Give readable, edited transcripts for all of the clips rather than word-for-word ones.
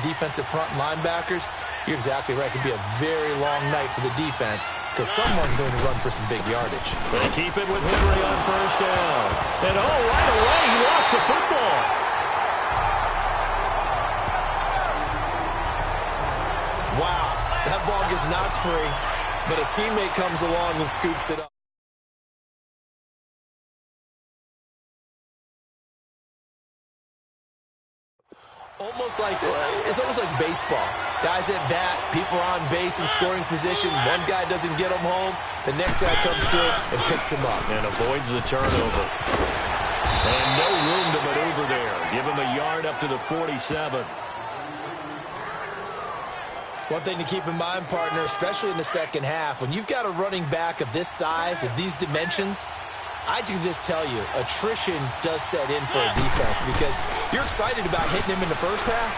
defensive front linebackers, you're exactly right. It could be a very long night for the defense because someone's going to run for some big yardage. They keep it with Henry on first down. And, right away, he lost the football. Wow, that ball gets knocked free, but a teammate comes along and scoops it up. It's almost like baseball. Guys at bat, people are on base in scoring position. One guy doesn't get him home. The next guy comes through and picks him up. And avoids the turnover. And no room to maneuver there. Give him a yard up to the 47. One thing to keep in mind, partner, especially in the second half, when you've got a running back of this size, of these dimensions, I can just tell you, attrition does set in for a defense because you're excited about hitting him in the first half.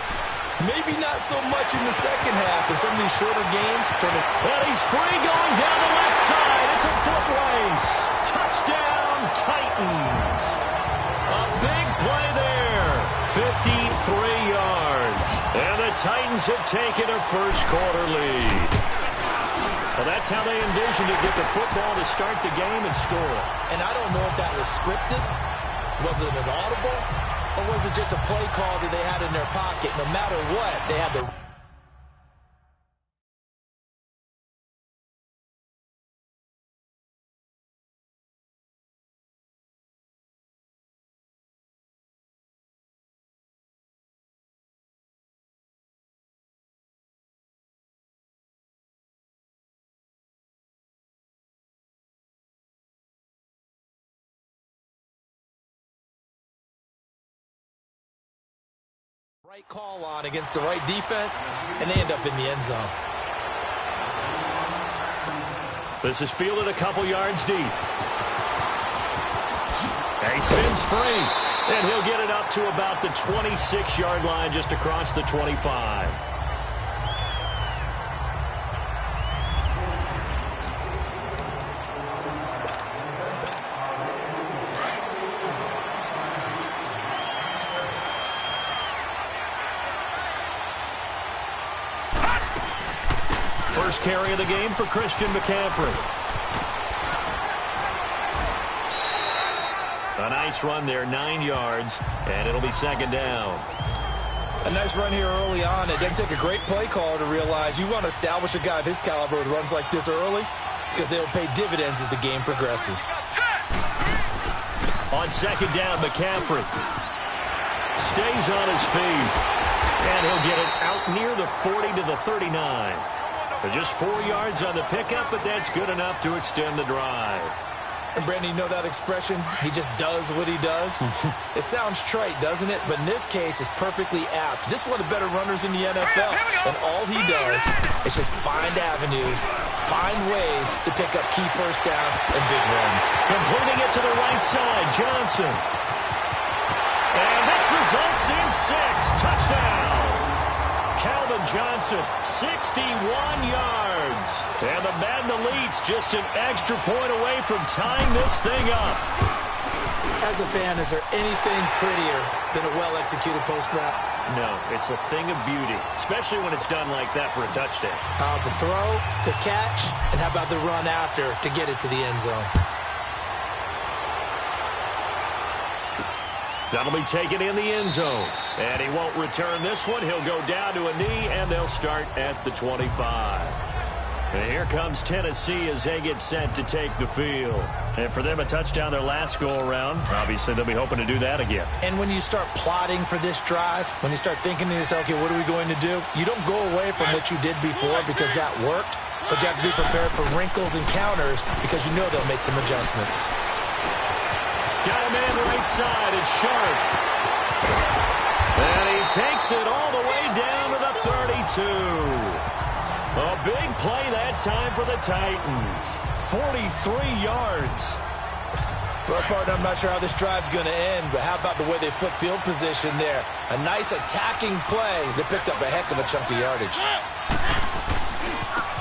Maybe not so much in the second half, and some of these shorter gains turn it. And he's free going down the left side. It's a foot race. Touchdown, Titans. A big play there. 53 yards. And the Titans have taken a first-quarter lead. Well, that's how they envisioned to get the football to start the game and score. And I don't know if that was scripted. Was it an audible? Or was it just a play call that they had in their pocket? No matter what, they had the... right call on against the right defense, and they end up in the end zone. This is fielded a couple yards deep. And he spins free, and he'll get it up to about the 26-yard line just across the 25. First carry of the game for Christian McCaffrey. A nice run there, 9 yards, and it'll be second down. A nice run here early on. It doesn't take a great play caller to realize you want to establish a guy of his caliber with runs like this early because they'll pay dividends as the game progresses. On second down, McCaffrey stays on his feet, and he'll get it out near the 40 to the 39. Just 4 yards on the pickup, but that's good enough to extend the drive. And, Brandon, you know that expression? He just does what he does? It sounds trite, doesn't it? But in this case, it's perfectly apt. This is one of the better runners in the NFL. And all he does is just find avenues, find ways to pick up key first downs and big runs. Completing it to the right side, Johnson. And this results in 6. Touchdown. Calvin Johnson, 61 yards. And the Madden Elites just an extra point away from tying this thing up. As a fan, is there anything prettier than a well-executed post route? No, it's a thing of beauty, especially when it's done like that for a touchdown. The throw, the catch, and how about the run after to get it to the end zone? That'll be taken in the end zone. And he won't return this one. He'll go down to a knee, and they'll start at the 25. And here comes Tennessee as they get set to take the field. And for them, a touchdown their last go-around. Obviously, they'll be hoping to do that again. And when you start plotting for this drive, when you start thinking to yourself, okay, what are we going to do? You don't go away from what you did before because that worked, but you have to be prepared for wrinkles and counters because you know they'll make some adjustments. Got a man right side. It's Sharp. And he takes it all the way down to the 32. A big play that time for the Titans. 43 yards. Well, partner, I'm not sure how this drive's going to end, but how about the way they flip field position there? A nice attacking play that picked up a heck of a chunk of yardage.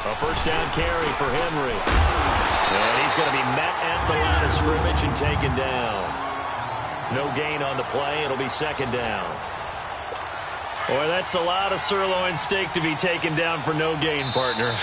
A first down carry for Henry. And he's going to be met at the line of scrimmage and taken down. No gain on the play. It'll be second down. Boy, that's a lot of sirloin steak to be taken down for no gain, partner.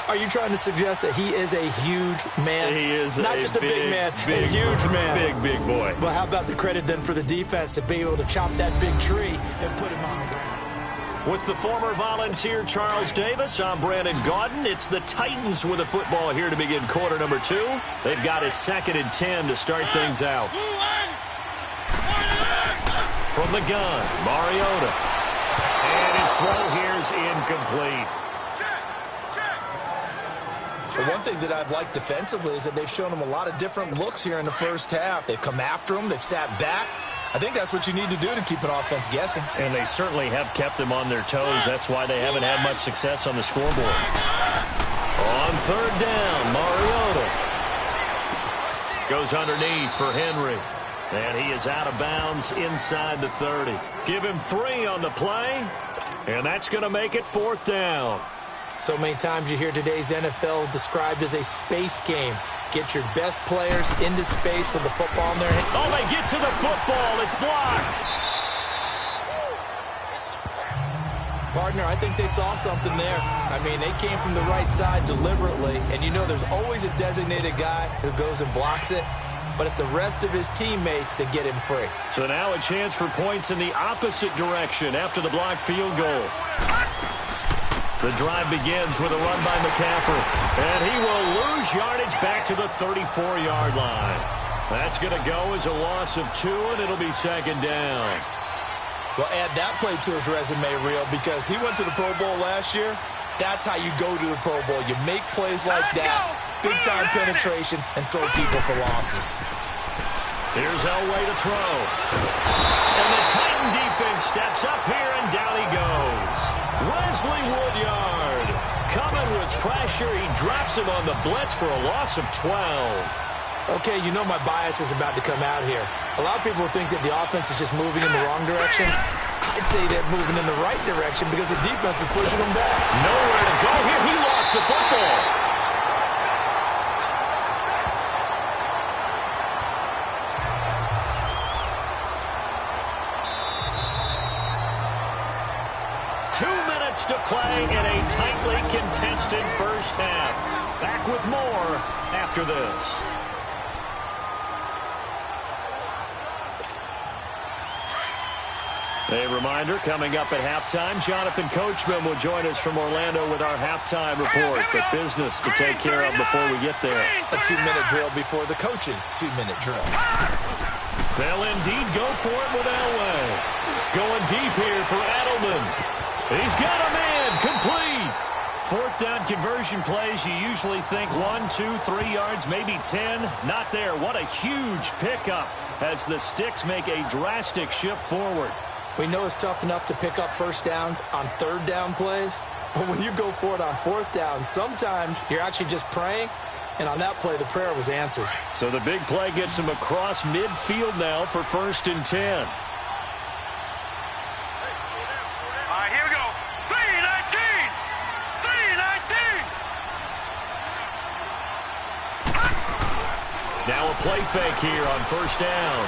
Are you trying to suggest that he is a huge man? He is not just a big man, a huge man. Big boy. Well, how about the credit then for the defense to be able to chop that big tree and put him on the ground? With the former Volunteer Charles Davis, I'm Brandon Gaudin. It's the Titans with the football here to begin quarter number 2. They've got it 2nd and 10 to start things out. From the gun, Mariota. And his throw here is incomplete. But one thing that I've liked defensively is that they've shown him a lot of different looks here in the first half. They've come after him. They've sat back. I think that's what you need to do to keep an offense guessing. And they certainly have kept them on their toes. That's why they haven't had much success on the scoreboard. On 3rd down, Mariota goes underneath for Henry. And he is out of bounds inside the 30. Give him 3 on the play, and that's going to make it 4th down. So many times you hear today's NFL described as a space game. Get your best players into space with the football in their hand. Oh, they get to the football. It's blocked. Partner, I think they saw something there. I mean, they came from the right side deliberately, and you know there's always a designated guy who goes and blocks it. But it's the rest of his teammates that get him free. So now a chance for points in the opposite direction after the blocked field goal. The drive begins with a run by McCaffrey. And he will lose yardage back to the 34-yard line. That's going to go as a loss of 2, and it'll be 2nd down. Well, add that play to his resume, Real, because he went to the Pro Bowl last year. That's how you go to the Pro Bowl. You make plays like that. Big-time penetration, and throw people for losses. Here's Elway to throw. And the Titan defense steps up here, and down he goes. Wesley Woodyard coming with pressure. He drops him on the blitz for a loss of 12. Okay, you know my bias is about to come out here. A lot of people think that the offense is just moving in the wrong direction. I'd say they're moving in the right direction because the defense is pushing them back. Nowhere to go here. He lost the football. To play in a tightly contested first half. Back with more after this. A reminder, coming up at halftime, Jonathan Coachman will join us from Orlando with our halftime report. But business to take care of before we get there. A 2-minute drill before the coach's 2-minute drill. They'll indeed go for it with Elway. Going deep here for Edelman. He's got a man, complete. 4th down conversion plays, you usually think 1, 2, 3 yards, maybe 10. Not there. What a huge pickup as the Sticks make a drastic shift forward. We know it's tough enough to pick up first downs on 3rd down plays, but when you go for it on 4th down, sometimes you're actually just praying, and on that play, the prayer was answered. So the big play gets him across midfield now for 1st and 10. Now a play fake here on 1st down.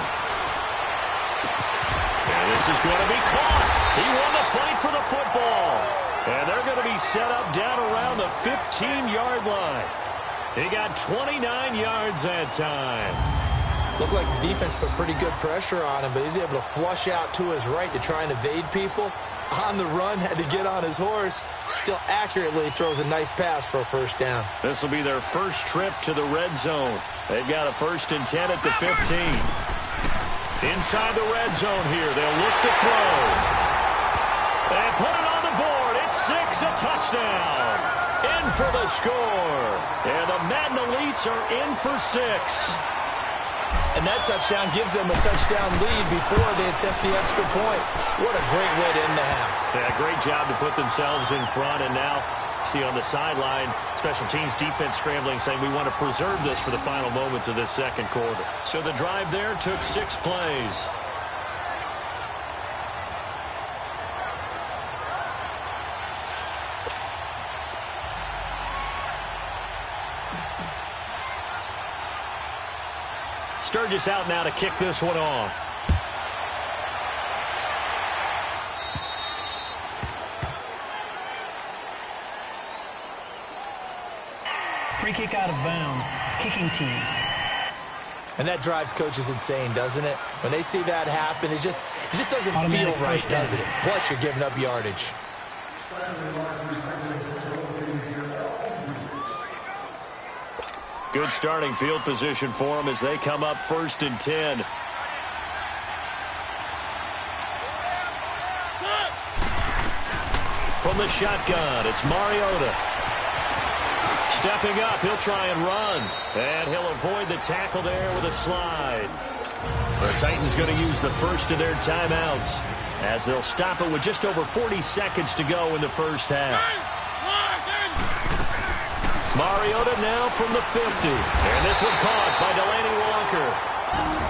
And this is going to be caught. He won the fight for the football. And they're going to be set up down around the 15-yard line. He got 29 yards that time. Looked like the defense put pretty good pressure on him, but he's able to flush out to his right to try and evade people. On the run, had to get on his horse. Still accurately throws a nice pass for a 1st down. This will be their first trip to the red zone. They've got a 1st and 10 at the 15. Inside the red zone here, they'll look to throw. They put it on the board. It's 6, a touchdown. In for the score. And the Madden Elites are in for 6. And that touchdown gives them a touchdown lead before they attempt the extra point. What a great way to end the half. Yeah, great job to put themselves in front. And now, see on the sideline, special teams defense scrambling, saying we want to preserve this for the final moments of this 2nd quarter. So the drive there took 6 plays. Sturgis out now to kick this one off. Free kick out of bounds. Kicking team. And that drives coaches insane, doesn't it? When they see that happen, it just doesn't feel right, does it? Plus, you're giving up yardage. Good starting field position for them as they come up 1st and 10. From the shotgun, it's Mariota. Stepping up, he'll try and run. And he'll avoid the tackle there with a slide. The Titans going to use the first of their timeouts as they'll stop it with just over 40 seconds to go in the first half. Mariota now from the 50. And this one caught by Delaney Walker.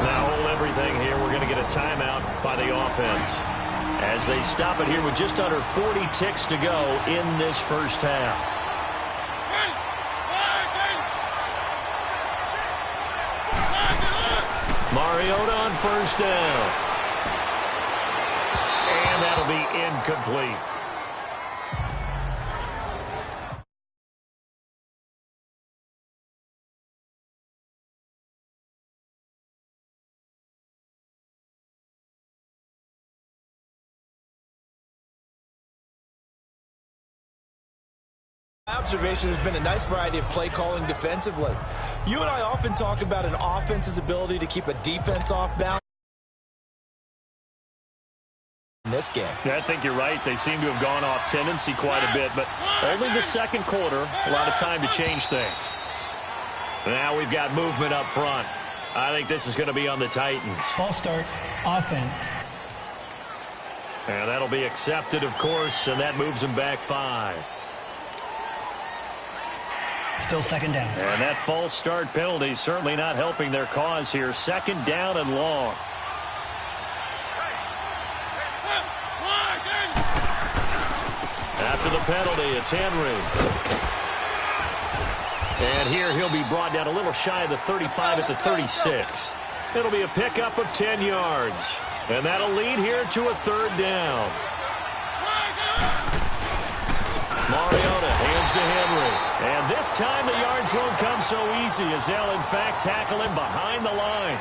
Now hold everything here. We're going to get a timeout by the offense as they stop it here with just under 40 ticks to go in this first half. Mariota on 1st down. And that'll be incomplete. My observation, there's been a nice variety of play calling defensively. You and I often talk about an offense's ability to keep a defense off balance in this game. Yeah, I think you're right. They seem to have gone off tendency quite a bit, but only the second quarter, a lot of time to change things. Now we've got movement up front. I think this is going to be on the Titans. False start. Offense. And that'll be accepted, of course, and that moves them back 5. Still 2nd down. And that false start penalty certainly not helping their cause here. 2nd down and long. After the penalty, it's Henry. And here he'll be brought down a little shy of the 35 at the 36. It'll be a pickup of 10 yards. And that'll lead here to a 3rd down. Mariota hands to Henry. And this time the yards won't come so easy as they'll, in fact, tackle him behind the line.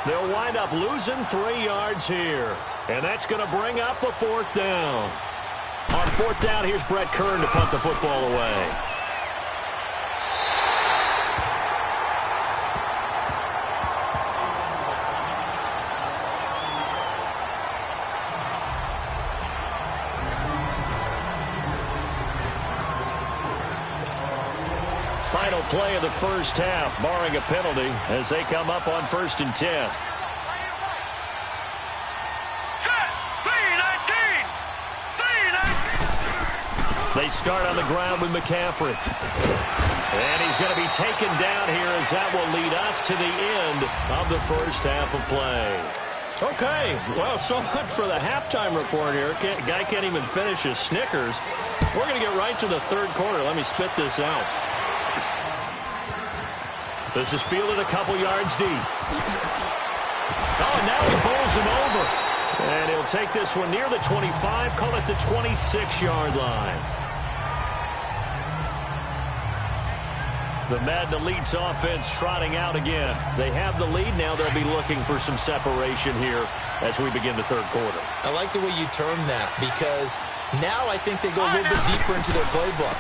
They'll wind up losing 3 yards here. And that's going to bring up a 4th down. On 4th down, here's Brett Kern to punt the football away. Final play of the first half, barring a penalty, as they come up on 1st and 10. They start on the ground with McCaffrey. And he's going to be taken down here as that will lead us to the end of the first half of play. Okay, well, so much for the halftime report here. Guy can't even finish his Snickers. We're going to get right to the 3rd quarter. Let me spit this out. This is fielded a couple yards deep. Oh, and now he bowls him over. And he'll take this one near the 25, call it the 26-yard line. The Madden Elites offense trotting out again. They have the lead. Now they'll be looking for some separation here as we begin the 3rd quarter. I like the way you term that because now I think they go a little bit deeper into their playbook.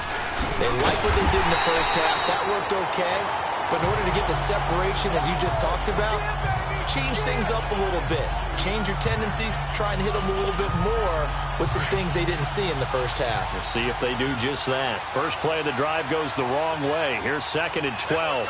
They like what they did in the first half. That worked okay. But in order to get the separation that you just talked about, change things up a little bit. Change your tendencies, try and hit them a little bit more with some things they didn't see in the first half. We'll see if they do just that. First play of the drive goes the wrong way. Here's 2nd and 12.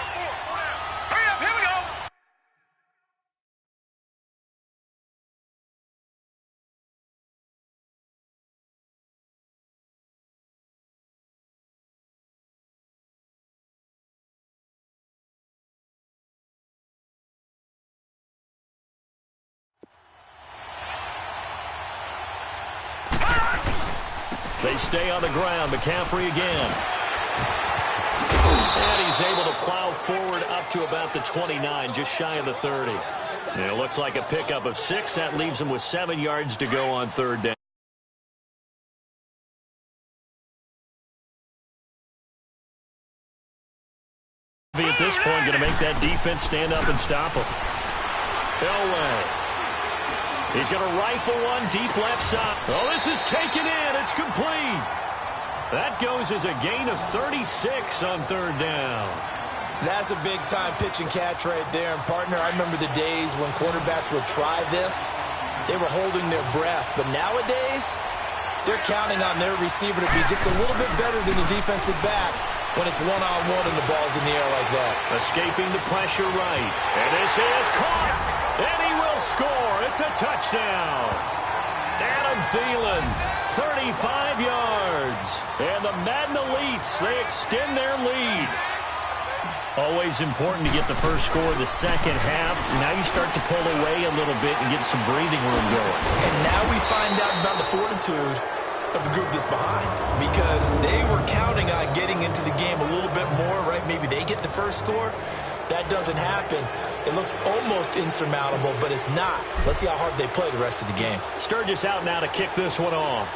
They stay on the ground. McCaffrey again. And he's able to plow forward up to about the 29, just shy of the 30. And it looks like a pickup of 6. That leaves him with 7 yards to go on 3rd down. At this point, going to make that defense stand up and stop him. Elway. He's going to rifle one deep left side. Oh, this is taken in. It's complete. That goes as a gain of 36 on third down. That's a big-time pitch and catch right there. And, partner, I remember the days when quarterbacks would try this. They were holding their breath. But nowadays, they're counting on their receiver to be just a little bit better than the defensive back when it's one-on-one and the ball's in the air like that. Escaping the pressure right. And this is caught. And he will score. It's a touchdown. Adam Thielen, 35 yards. And the Madden Elites, they extend their lead. Always important to get the first score of the second half. Now you start to pull away a little bit and get some breathing room going. And now we find out about the fortitude of the group that's behind, because they were counting on getting into the game a little bit more, right? Maybe they get the first score. That doesn't happen. It looks almost insurmountable, but it's not. Let's see how hard they play the rest of the game. Sturgis out now to kick this one off.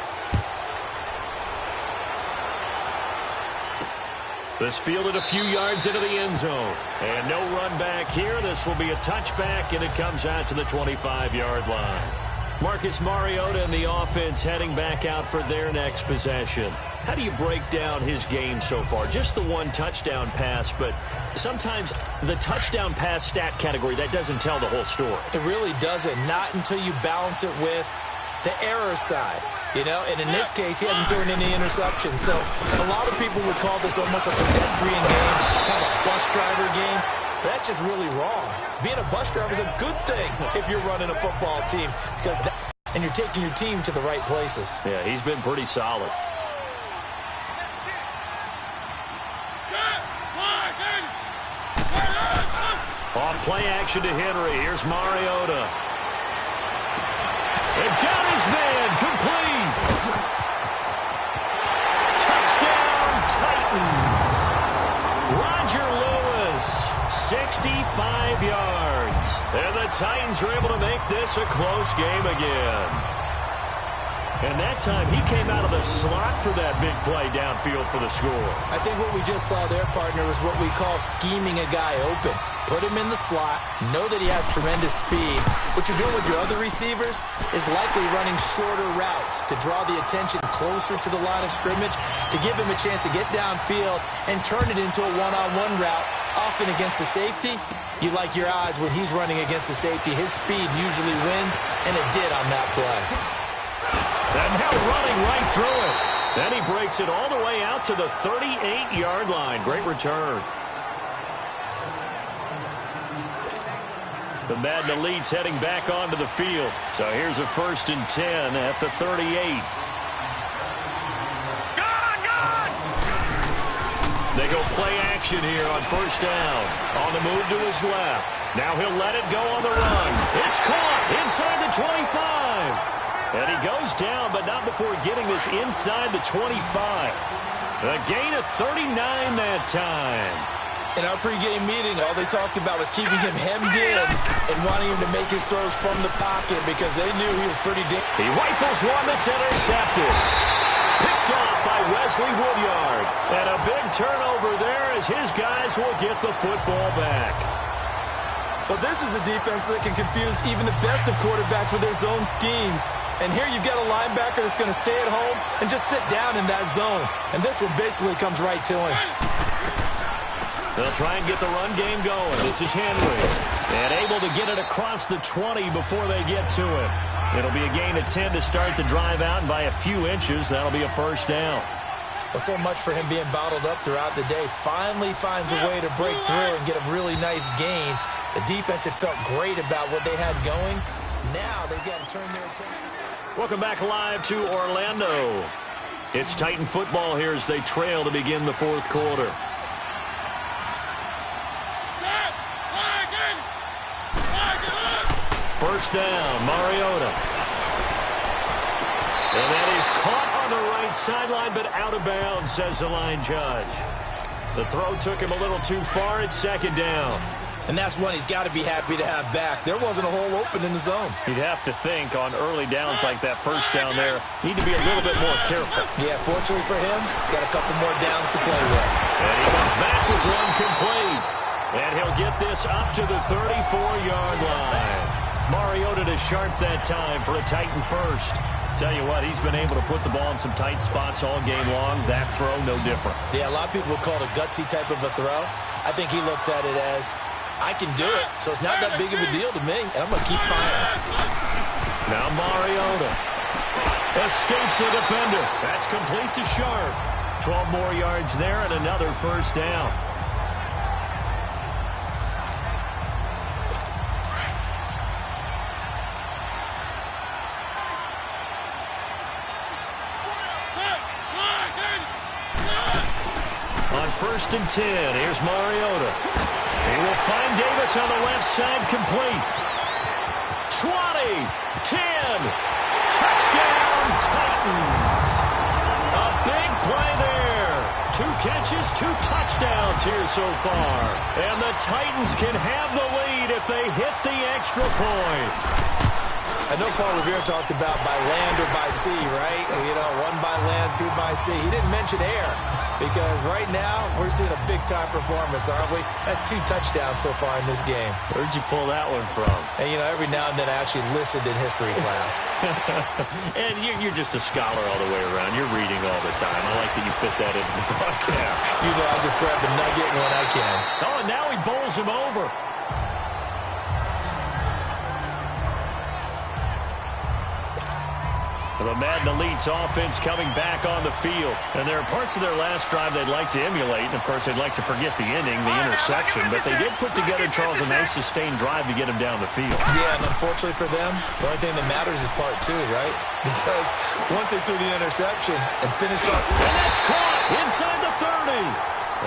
This fielded a few yards into the end zone. And no run back here. This will be a touchback, and it comes out to the 25-yard line. Marcus Mariota and the offense heading back out for their next possession. How do you break down his game so far? Just the one touchdown pass, but sometimes the touchdown pass stat category, that doesn't tell the whole story. It really doesn't. Not until you balance it with the error side. You know, and in this case, he hasn't thrown any interceptions. So a lot of people would call this almost a pedestrian game, kind of a bus driver game. That's just really wrong. Being a bus driver is a good thing if you're running a football team, because and you're taking your team to the right places. Yeah, he's been pretty solid. On play action to Henry. Here's Mariota. And got his man. Complete. Touchdown, Titans. Roger Lewis, 65 yards. And the Titans are able to make this a close game again. And that time he came out of the slot for that big play downfield for the score. I think what we just saw there, partner, is what we call scheming a guy open. Put him in the slot, know that he has tremendous speed. What you're doing with your other receivers is likely running shorter routes to draw the attention closer to the line of scrimmage, to give him a chance to get downfield and turn it into a one-on-one route, often against the safety. You like your odds when he's running against the safety. His speed usually wins, and it did on that play. And now running right through it. Then he breaks it all the way out to the 38-yard line. Great return. The Madden Elites heading back onto the field. So here's a 1st and 10 at the 38. They go play action here on 1st down. On the move to his left. Now he'll let it go on the run. It's caught inside the 25. And he goes down, but not before getting this inside the 25. A gain of 39 that time. In our pregame meeting, all they talked about was keeping him hemmed in and wanting him to make his throws from the pocket because they knew he was pretty dangerous. He rifles one that's intercepted. Picked off by Wesley Woodyard. And a big turnover there as his guys will get the football back. But this is a defense that can confuse even the best of quarterbacks with their zone schemes. And here you've got a linebacker that's going to stay at home and just sit down in that zone. And this one basically comes right to him. They'll try and get the run game going. This is Henry. And able to get it across the 20 before they get to him. It'll be a gain of 10 to start the drive out, and by a few inches, that'll be a 1st down. Well, so much for him being bottled up throughout the day. Finally finds a way to break through and get a really nice gain. The defense had felt great about what they had going. Now they've got to turn their attention. Welcome back live to Orlando. It's Titan football here as they trail to begin the 4th quarter. First down, Mariota. And that is caught on the right sideline, but out of bounds, says the line judge. The throw took him a little too far. It's 2nd down. And that's one he's got to be happy to have back. There wasn't a hole open in the zone. You'd have to think on early downs like that first down there, need to be a little bit more careful. Yeah, fortunately for him, got a couple more downs to play with. And he comes back with one complete. And he'll get this up to the 34-yard line. Mariota to Sharp that time for a Titan first. Tell you what, he's been able to put the ball in some tight spots all game long. That throw, no different. Yeah, a lot of people would call it a gutsy type of a throw. I think he looks at it as, I can do it, so it's not that big of a deal to me, and I'm going to keep firing. Now Mariota escapes the defender. That's complete to Sharp. 12 more yards there and another first down. On 1st and 10, here's Mariota. He will find Davis on the left side, complete. 20, 10, touchdown Titans. A big play there. 2 catches, 2 touchdowns here so far. And the Titans can have the lead if they hit the extra point. I know Paul Revere talked about by land or by sea, right? You know, 1 by land, 2 by sea. He didn't mention air because right now we're seeing a big-time performance, aren't we? That's 2 touchdowns so far in this game. Where'd you pull that one from? And, you know, every now and then I actually listened in history class. And you're just a scholar all the way around. You're reading all the time. I like that you fit that into the broadcast. You know, I just grab the nugget when I can. Oh, and now he bowls him over. The Madden Elite's offense coming back on the field. And there are parts of their last drive they'd like to emulate. And, of course, they'd like to forget the ending, the interception. But they did put together, Charles, a nice sustained drive to get him down the field. Yeah, and unfortunately for them, the only thing that matters is part 2, right? Because once they threw the interception and finished off... And that's caught inside the 30.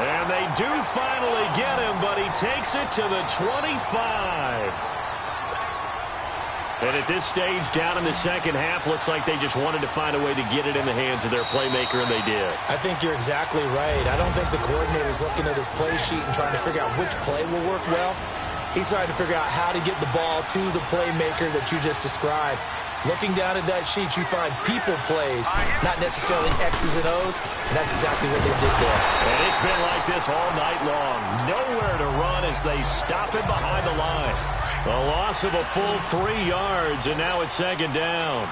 And they do finally get him, but he takes it to the 25. And at this stage, down in the second half, looks like they just wanted to find a way to get it in the hands of their playmaker, and they did. I think you're exactly right. I don't think the coordinator's looking at his play sheet and trying to figure out which play will work well. He's trying to figure out how to get the ball to the playmaker that you just described. Looking down at that sheet, you find people plays, not necessarily X's and O's, and that's exactly what they did there. And it's been like this all night long. Nowhere to run as they stop him behind the line. A loss of a full 3 yards, and now it's second down.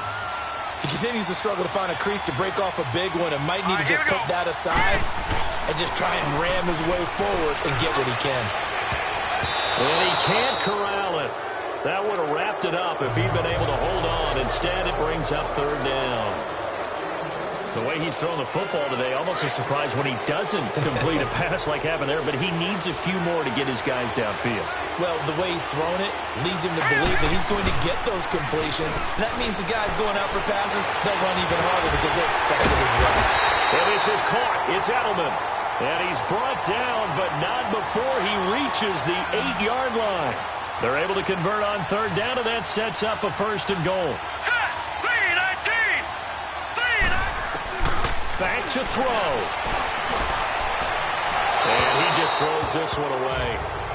He continues to struggle to find a crease to break off a big one and might need to just put that aside and just try and ram his way forward and get what he can. And he can't corral it. That would have wrapped it up if he'd been able to hold on. Instead, it brings up 3rd down. The way he's thrown the football today, almost a surprise when he doesn't complete a pass like happened there, but he needs a few more to get his guys downfield. Well, the way he's thrown it leads him to believe that he's going to get those completions. And that means the guys going out for passes, they'll run even harder because they expect it as well. And this is caught. It's Edelman. And he's brought down, but not before he reaches the 8-yard line. They're able to convert on 3rd down, and that sets up a 1st and goal. Back to throw. And he just throws this one away.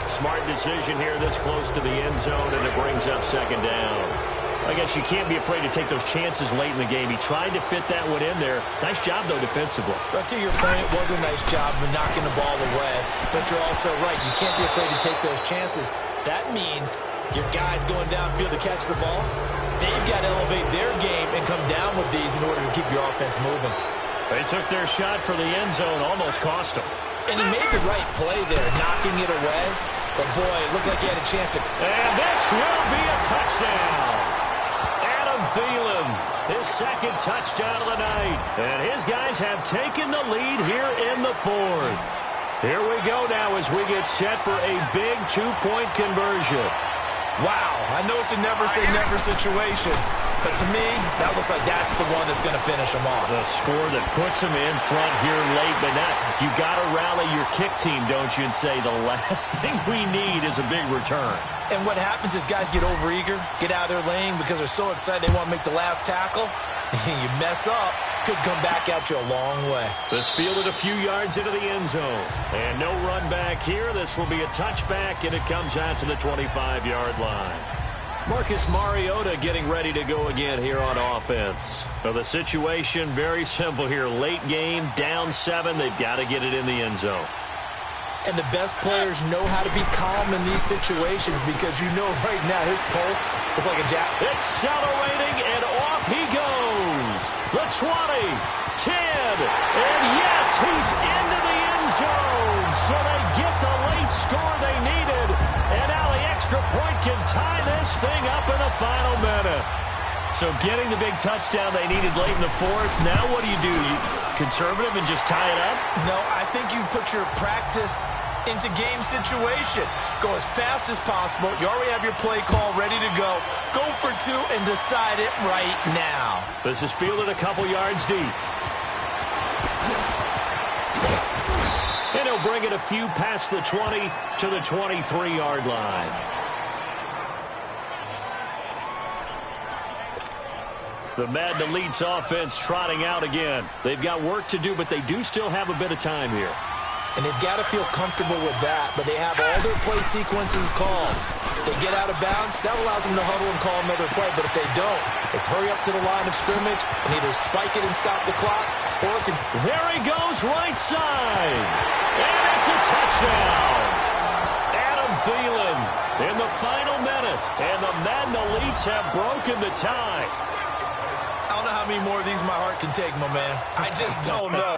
Smart decision here this close to the end zone, and it brings up 2nd down. I guess you can't be afraid to take those chances late in the game. He tried to fit that one in there. Nice job, though, defensively. But to your point, it was a nice job of knocking the ball away. But you're also right. You can't be afraid to take those chances. That means your guys going downfield to catch the ball, they've got to elevate their game and come down with these in order to keep your offense moving. They took their shot for the end zone, almost cost them. And he made the right play there, knocking it away. But, boy, it looked like he had a chance to... And this will be a touchdown. Adam Thielen, his 2nd touchdown of the night. And his guys have taken the lead here in the 4th. Here we go now as we get set for a big 2-point conversion. Wow, I know it's a never-say-never situation, but to me, that looks like that's the one that's going to finish them off. The score that puts them in front here late, but now you got to rally your kick team, don't you, and say the last thing we need is a big return. And what happens is guys get overeager, get out of their lane because they're so excited they want to make the last tackle. You mess up, could come back at you a long way. This fielded a few yards into the end zone. And no run back here. This will be a touchback, and it comes out to the 25-yard line. Marcus Mariota getting ready to go again here on offense. So the situation very simple here. Late game, down 7. They've got to get it in the end zone. And the best players know how to be calm in these situations because you know right now his pulse is like a jack. Accelerating, and off he goes. The 20, 10, and yes, he's into the end zone. So they get the late score they needed. And now the extra point can tie this thing up in the final minute. So getting the big touchdown they needed late in the fourth. Now what do? You conservative and just tie it up? No, I think you put your practice into game situation. Go as fast as possible. You already have your play call ready to go. Go for 2 and decide it right now. This is fielded a couple yards deep. And he'll bring it a few past the 20 to the 23-yard line. The Madden Elites offense trotting out again. They've got work to do, but they do still have a bit of time here. And they've got to feel comfortable with that, but they have all their play sequences called. If they get out of bounds, that allows them to huddle and call another play, but if they don't, it's hurry up to the line of scrimmage and either spike it and stop the clock, or it can... There he goes, right side. And it's a touchdown. Adam Thielen in the final minute, and the Madden Elites have broken the tie. I don't know how many more of these my heart can take, my man. I just don't know.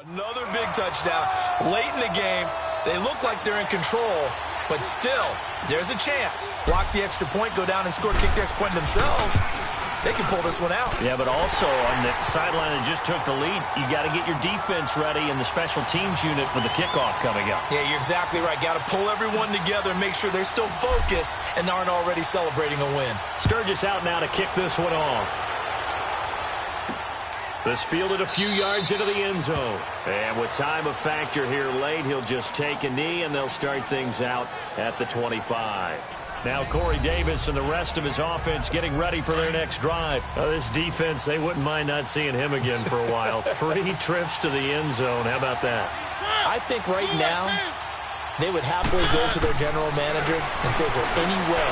Another big touchdown late in the game. They look like they're in control, but still, there's a chance. Block the extra point, go down and score, kick the extra point themselves. They can pull this one out. Yeah, but also on the sideline that just took the lead, you got to get your defense ready and the special teams unit for the kickoff coming up. Yeah, you're exactly right. Got to pull everyone together and make sure they're still focused and aren't already celebrating a win. Sturgis out now to kick this one off. This fielded a few yards into the end zone. And with time a factor here late, he'll just take a knee, and they'll start things out at the 25. Now Corey Davis and the rest of his offense getting ready for their next drive. This defense, they wouldn't mind not seeing him again for a while. 3 trips to the end zone. How about that? I think right now they would happily go to their general manager and say, is there any way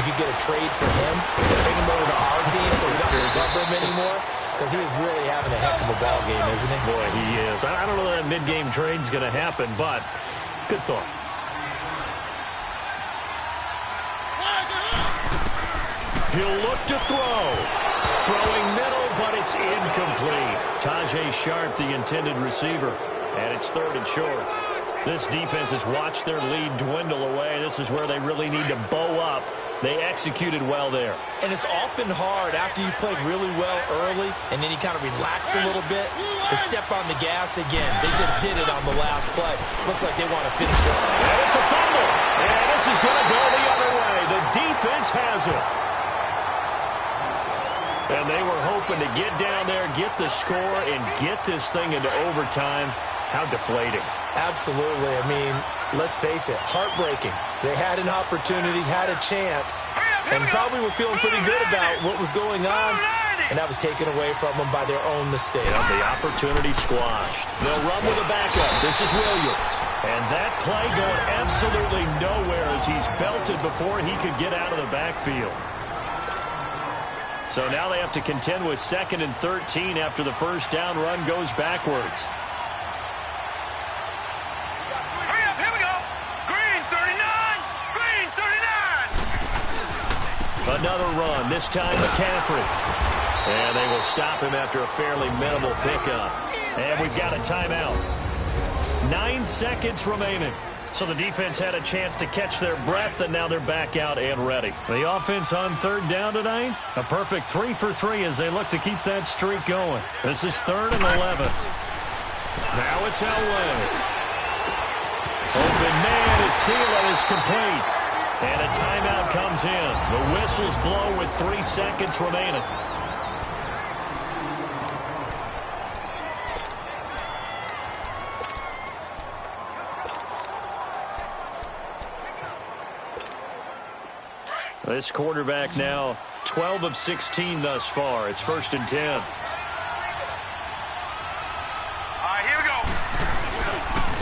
you could get a trade for him, bring him over to our team so we don't have to cover him anymore? Because he is really having a heck of a ball game, isn't he? Boy, he is. I don't know that mid-game trade's going to happen, but good thought. He'll look to throw. Throwing middle, but it's incomplete. Tajay Sharp, the intended receiver. And it's 3rd and short. This defense has watched their lead dwindle away. This is where they really need to bow up. They executed well there. And it's often hard after you've played really well early and then you kind of relax a little bit to step on the gas again. They just did it on the last play. Looks like they want to finish this one. And it's a fumble. And this is going to go the other way. The defense has it. And they were hoping to get down there, get the score, and get this thing into overtime. How deflating. Absolutely. I mean, let's face it, heartbreaking. They had an opportunity, had a chance, and probably were feeling pretty good about what was going on, and that was taken away from them by their own mistake. Yeah, the opportunity squashed. They'll run with a backup. This is Williams. And that play going absolutely nowhere as he's belted before he could get out of the backfield. So now they have to contend with 2nd and 13 after the first down run goes backwards. Hurry up, here we go. Green 39, green 39. Another run, this time McCaffrey. And they will stop him after a fairly minimal pickup. And we've got a timeout. 9 seconds remaining. So the defense had a chance to catch their breath, and now they're back out and ready. The offense on 3rd down tonight, a perfect 3 for 3 as they look to keep that streak going. This is 3rd and 11. Now it's Elway. Open man is Thielen is complete. And a timeout comes in. The whistles blow with 3 seconds remaining. This quarterback now 12 of 16 thus far. It's 1st and 10. All right, here we go.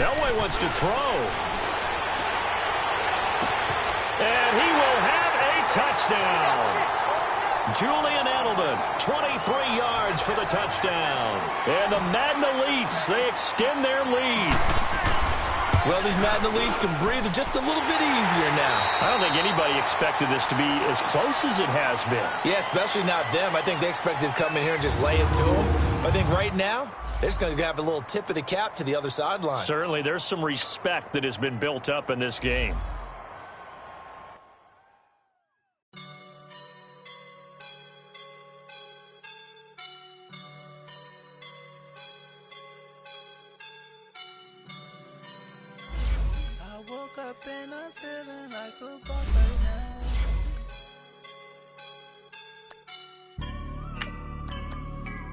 Elway wants to throw. And he will have a touchdown. Julian Edelman, 23 yards for the touchdown. And the Madden Elites, they extend their lead. Well, these Madden Elites can breathe just a little bit easier now. I don't think anybody expected this to be as close as it has been. Yeah, especially not them. I think they expected to come in here and just lay it to them. I think right now, they're just going to have a little tip of the cap to the other sideline. Certainly, there's some respect that has been built up in this game. Up and I'm feeling like a boss right now.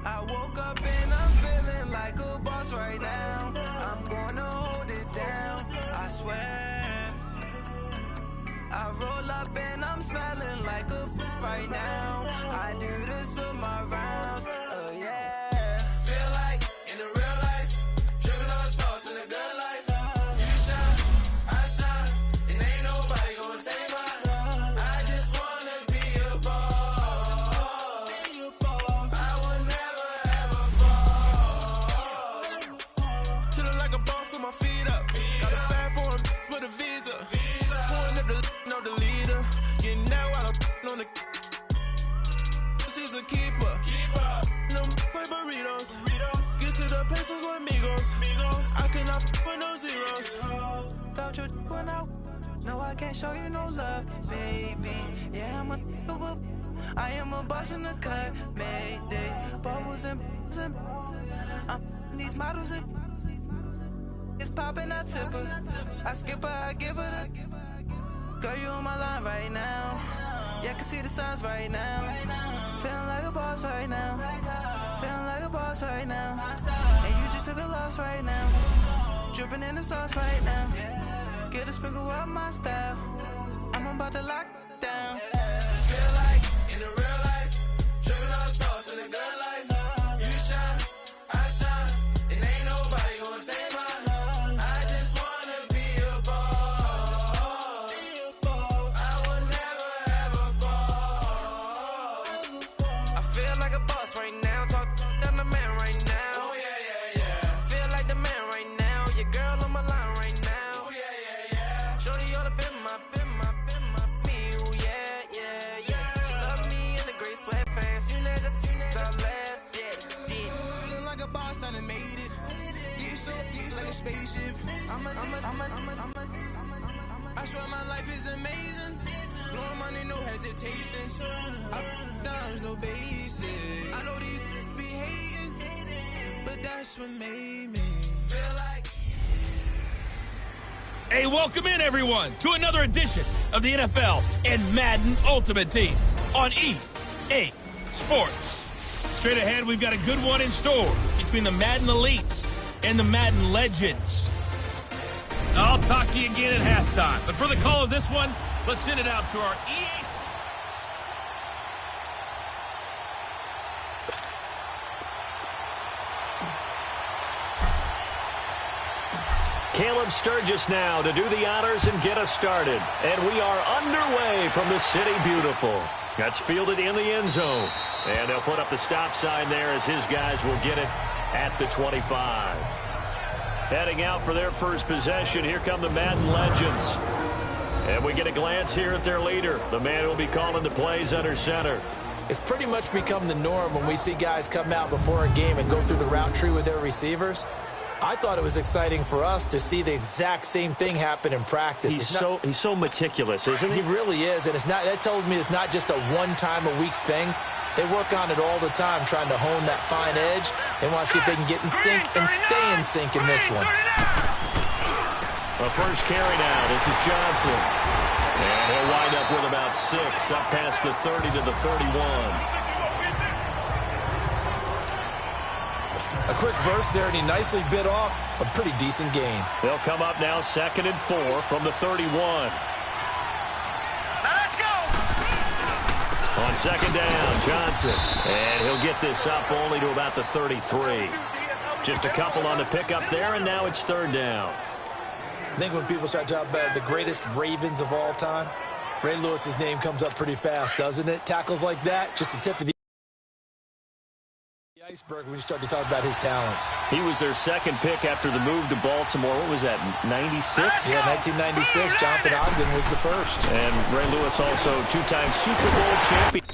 I woke up and I'm feeling like a boss right now. I'm gonna hold it down, I swear. I roll up and I'm smelling like a right now. I do this for my rounds, oh yeah. Feel like in the real life, dripping on sauce in a good life. My feet up, got a bag for him for the visa. Pulling up the know the leader, getting that while I'm on the. She's a keeper. No play burritos. Get to the pesos with amigos. I cannot put no zeros. Don't you when out? No, I can't show you no love, baby. Yeah, I am a boss in the cut, mayday. Bubbles and these models are. It's poppin', I tip her. I skip her, I give her the. Girl, you on my line right now. Yeah, I can see the signs right now. Feeling like a boss right now. Feeling like a boss right now. And you just took a loss right now. Dripping in the sauce right now. Get a sprinkle up my style. I'm about to lock down. Feel like in the real life, dripping on sauce in a good life. You shine, I shine, and ain't nobody gonna take my. I swear my life is amazing. Blowing money, no hesitation. Up, downs, no basic. I know these be hating, but that's what made me feel like. Hey, welcome in, everyone, to another edition of the NFL and Madden Ultimate Team on EA Sports. Straight ahead, we've got a good one in store between the Madden Elites and the Madden Legends. I'll talk to you again at halftime. But for the call of this one, let's send it out to our EA. Caleb Sturgis now to do the honors and get us started. And we are underway from the City Beautiful. That's fielded in the end zone. And they'll put up the stop sign there as his guys will get it at the 25. Heading out for their first possession, here come the Madden legends. And we get a glance here at their leader, the man who will be calling the plays under center. It's pretty much become the norm when we see guys come out before a game and go through the route tree with their receivers. I thought it was exciting for us to see the exact same thing happen in practice. He's so meticulous, isn't he? He really is, and that tells me it's not just a one-time-a-week thing. They work on it all the time, trying to hone that fine edge. They want to see if they can get in sync and stay in sync in this one. A first carry now. This is Johnson. And he'll wind up with about 6, up past the 30 to the 31. A quick burst there, and he nicely bit off a pretty decent gain. They'll come up now 2nd and 4 from the 31. Now let's go. On 2nd down, Johnson. And he'll get this up only to about the 33. Just a couple on the pickup there, and now it's 3rd down. I think when people start talking about the greatest Ravens of all time, Ray Lewis's name comes up pretty fast, doesn't it? Tackles like that, just the tip of the iceberg when you start to talk about his talents. He was their 2nd pick after the move to Baltimore. What was that, 96? Yeah, 1996. Jonathan Ogden was the first. And Ray Lewis also 2-time Super Bowl champion.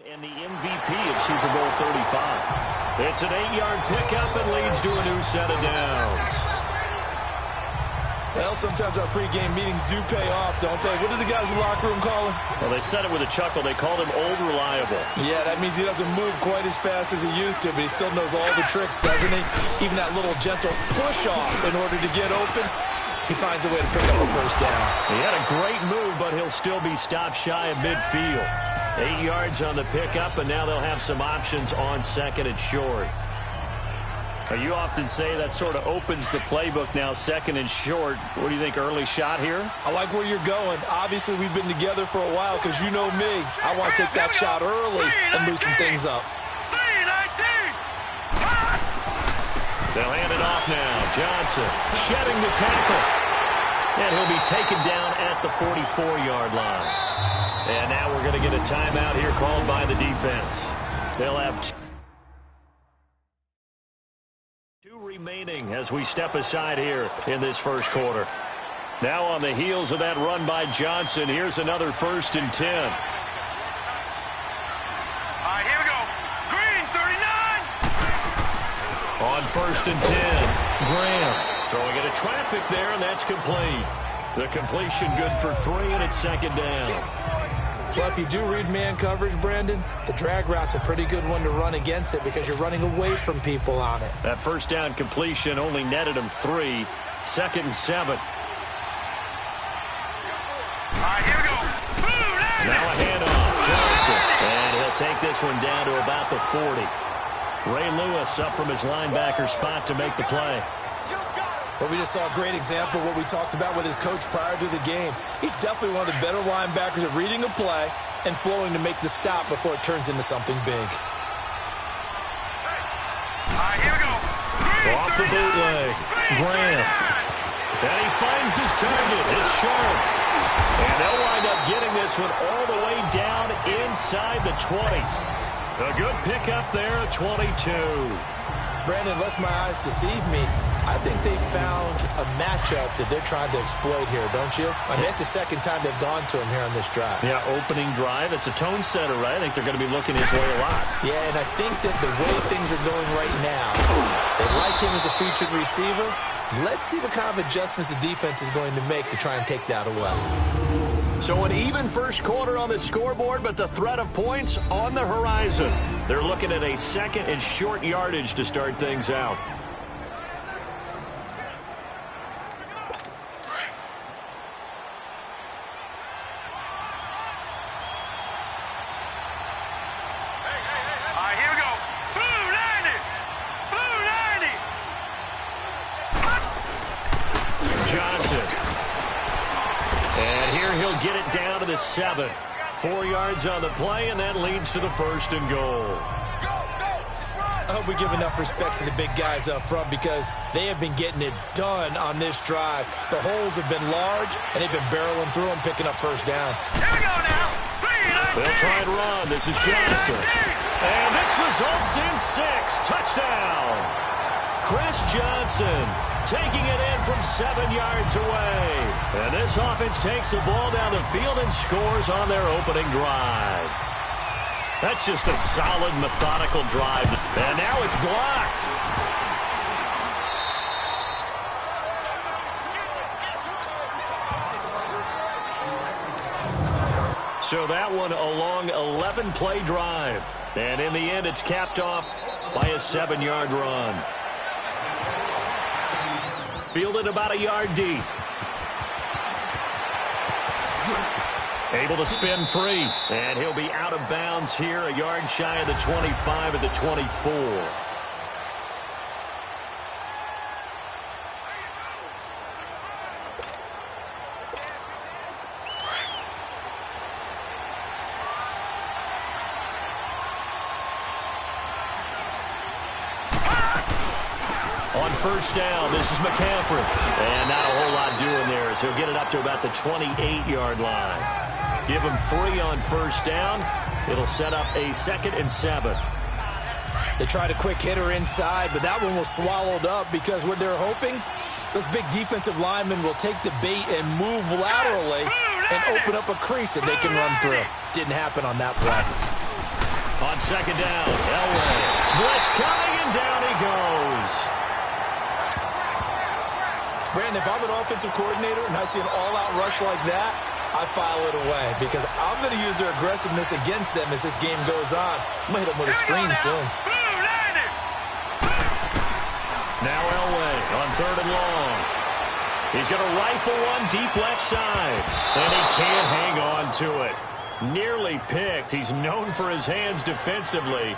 And the MVP of Super Bowl 35. It's an 8-yard pickup and leads to a new set of downs. Well, sometimes our pregame meetings do pay off, don't they? What do the guys in the locker room call him? Well, they said it with a chuckle. They called him Old Reliable. Yeah, that means he doesn't move quite as fast as he used to, but he still knows all the tricks, doesn't he? Even that little gentle push-off in order to get open, he finds a way to pick up a first down. He had a great move, but he'll still be stopped shy of midfield. 8 yards on the pickup, and now they'll have some options on 2nd and short. You often say that sort of opens the playbook now, 2nd and short. What do you think, early shot here? I like where you're going. Obviously, we've been together for a while because you know me. I want to take that shot early and loosen things up. 3-19. They'll hand it off now. Johnson shedding the tackle. And he'll be taken down at the 44-yard line. And now we're going to get a timeout here called by the defense. They'll have 2 remaining as we step aside here in this first quarter. Now on the heels of that run by Johnson, here's another 1st and 10. All right, here we go. Green, 39. On 1st and 10, Graham throwing into traffic there, and that's complete. The completion good for 3, and it's 2nd down. Well, if you do read man coverage, Brandon, the drag route's a pretty good one to run against it because you're running away from people on it. That 1st down completion only netted him 3. 2nd and 7. All right, here we go. Now a handoff. Johnson. And he'll take this one down to about the 40. Ray Lewis up from his linebacker spot to make the play. Well, we just saw a great example of what we talked about with his coach prior to the game. He's definitely one of the better linebackers at reading a play and flowing to make the stop before it turns into something big. All right, here we go. Green, Off the bootleg. Graham. And he finds his target. It's Sharp. And they'll wind up getting this one all the way down inside the 20. A good pickup there at 22. Brandon, unless my eyes deceive me, I think they found a matchup that they're trying to exploit here, don't you? I mean, it's the 2nd time they've gone to him here on this drive. Yeah, opening drive. It's a tone setter, right? I think they're going to be looking his way a lot. Yeah, and I think that the way things are going right now, they like him as a featured receiver. Let's see what kind of adjustments the defense is going to make to try and take that away. So an even first quarter on the scoreboard, but the threat of points on the horizon. They're looking at a 2nd and short yardage to start things out. All right, here we go. Blue 90. Blue 90. Johnson. And here he'll get it down to the 7. 4 yards on the play, and that leads to the 1st and goal. I hope we give enough respect to the big guys up front because they have been getting it done on this drive. The holes have been large, and they've been barreling through them, picking up first downs. Here we go now. 3 They'll try and run. This is Johnson. And this results in 6. Touchdown. Chris Johnson taking it in from 7 yards away. And this offense takes the ball down the field and scores on their opening drive. That's just a solid, methodical drive. And now it's blocked. So that one a long 11-play drive. And in the end, it's capped off by a 7-yard run. Fielded about a yard deep. Able to spin free. And he'll be out of bounds here, a yard shy of the 25 at the 24. On first down, this is McCaffrey. And not a whole lot doing there as he'll get it up to about the 28-yard line. Give him 3 on first down. It'll set up a 2nd and 7. They tried a quick hitter inside, but that one was swallowed up because what they're hoping, those big defensive linemen will take the bait and move laterally and open up a crease that they can run through. Didn't happen on that play. On second down, Elway. Blitz coming, and down he goes. Brandon, if I'm an offensive coordinator and I see an all-out rush like that, I file it away because I'm going to use their aggressiveness against them as this game goes on. I'm going to hit them with a screen soon. Now Elway on 3rd and long. He's going to rifle one deep left side, and he can't hang on to it. Nearly picked. He's known for his hands defensively,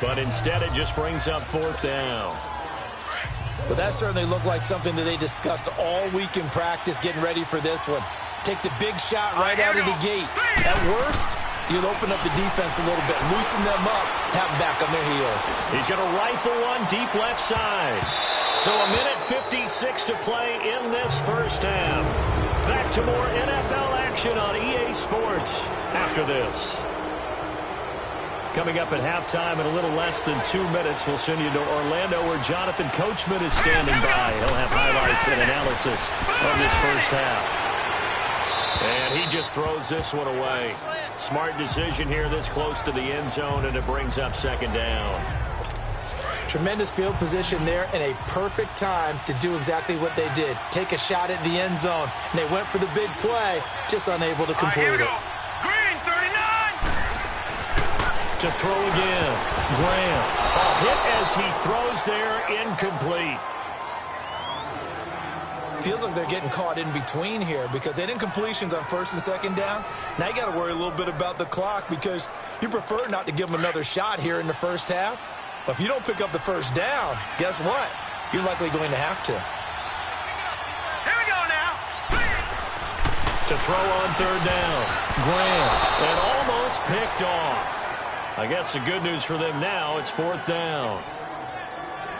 but instead it just brings up 4th down. Well, that certainly looked like something that they discussed all week in practice getting ready for this one. Take the big shot right out of the gate. At worst, you'll open up the defense a little bit, loosen them up, have them back on their heels. He's going to rifle one deep left side. So a minute 56 to play in this first half. Back to more NFL action on EA Sports after this. Coming up at halftime in a little less than 2 minutes, we'll send you to Orlando where Jonathan Coachman is standing by. He'll have highlights and analysis of this first half. And he just throws this one away. Smart decision here this close to the end zone, and it brings up 2nd down. Tremendous field position there and a perfect time to do exactly what they did. Take a shot at the end zone. And they went for the big play, just unable to complete it. Green, 39. To throw again. Graham. A hit as he throws there, incomplete. Feels like they're getting caught in between here because they didn't completions on 1st and 2nd down. Now you got to worry a little bit about the clock because you prefer not to give them another shot here in the first half. But if you don't pick up the first down, guess what? You're likely going to have to. Here we go now. To throw on 3rd down. Graham. And almost picked off. I guess the good news for them now, it's 4th down.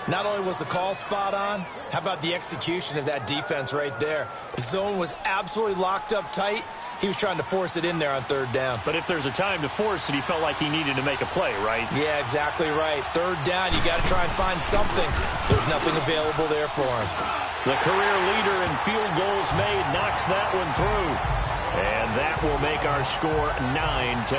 Not only was the call spot on, how about the execution of that defense right there? The zone was absolutely locked up tight. He was trying to force it in there on 3rd down. But if there's a time to force it, he felt like he needed to make a play, right? Yeah, exactly right. 3rd down, you got to try and find something. There's nothing available there for him. The career leader in field goals made knocks that one through. And that will make our score 9-0.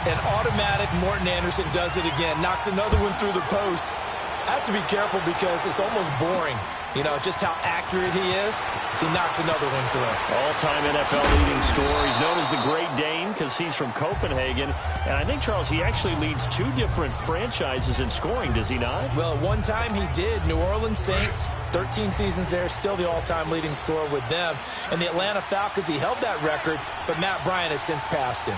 An automatic Morton Anderson does it again. Knocks another one through the posts. I have to be careful because it's almost boring. You know, just how accurate he is. So he knocks another one through. All-time NFL leading scorer. He's known as the Great Dane because he's from Copenhagen. And I think, Charles, he actually leads 2 different franchises in scoring, does he not? Well, one time he did. New Orleans Saints, 13 seasons there, still the all-time leading scorer with them. And the Atlanta Falcons, he held that record, but Matt Bryant has since passed him.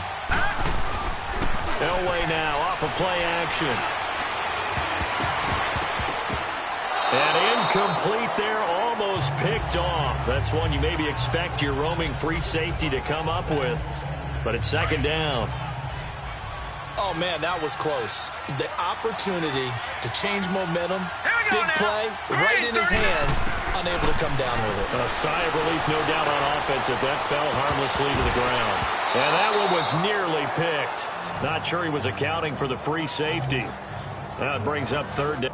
Elway now off of play action. And incomplete there, almost picked off. That's one you maybe expect your roaming free safety to come up with. But it's 2nd down. Oh, man, that was close. The opportunity to change momentum, big play, right in his hands, unable to come down with it. A sigh of relief, no doubt, on offense if that fell harmlessly to the ground. And that one was nearly picked. Not sure he was accounting for the free safety. Now it brings up third down.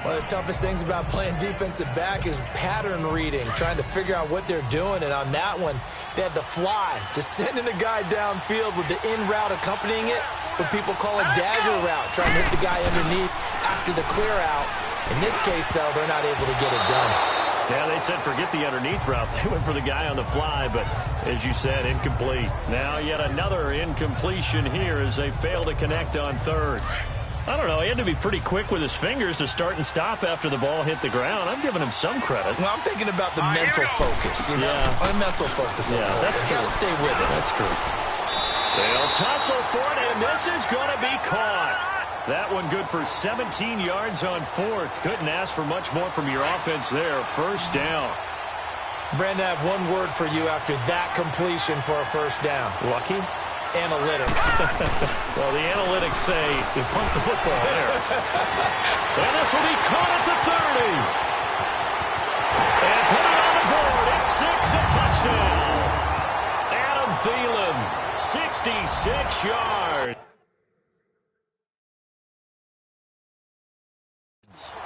One of the toughest things about playing defensive back is pattern reading, trying to figure out what they're doing. And on that one, they had the fly, just sending a guy downfield with the in route accompanying it, what people call a dagger route, trying to hit the guy underneath after the clear out. In this case, though, they're not able to get it done. Yeah, they said forget the underneath route. They went for the guy on the fly, but as you said, incomplete. Now yet another incompletion here as they fail to connect on third. I don't know. He had to be pretty quick with his fingers to start and stop after the ball hit the ground. I'm giving him some credit. Well, I'm thinking about the mental focus, you know? Yeah. The mental focus. Yeah, that's true. Got to stay with it. That's true. They'll tussle for it, and this is going to be caught. That one good for 17 yards on fourth. Couldn't ask for much more from your offense there. First down. Brandon, I have one word for you after that completion for a first down. Lucky? Analytics. Well, the analytics say you punt the football there. And this will be caught at the 30. And put it on the board. It's 6, a touchdown. Adam Thielen, 66 yards.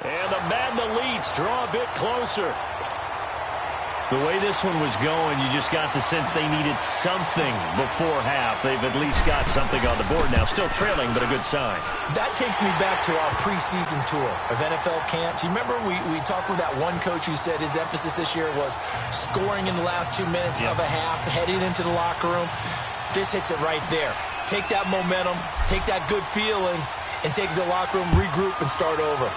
And the Madden Elites draw a bit closer. The way this one was going, you just got the sense they needed something before half. They've at least got something on the board now. Still trailing, but a good sign. That takes me back to our preseason tour of NFL camps. You remember we talked with that one coach who said his emphasis this year was scoring in the last 2 minutes of a half, heading into the locker room. This hits it right there. Take that momentum, take that good feeling, and take it to the locker room, regroup, and start over.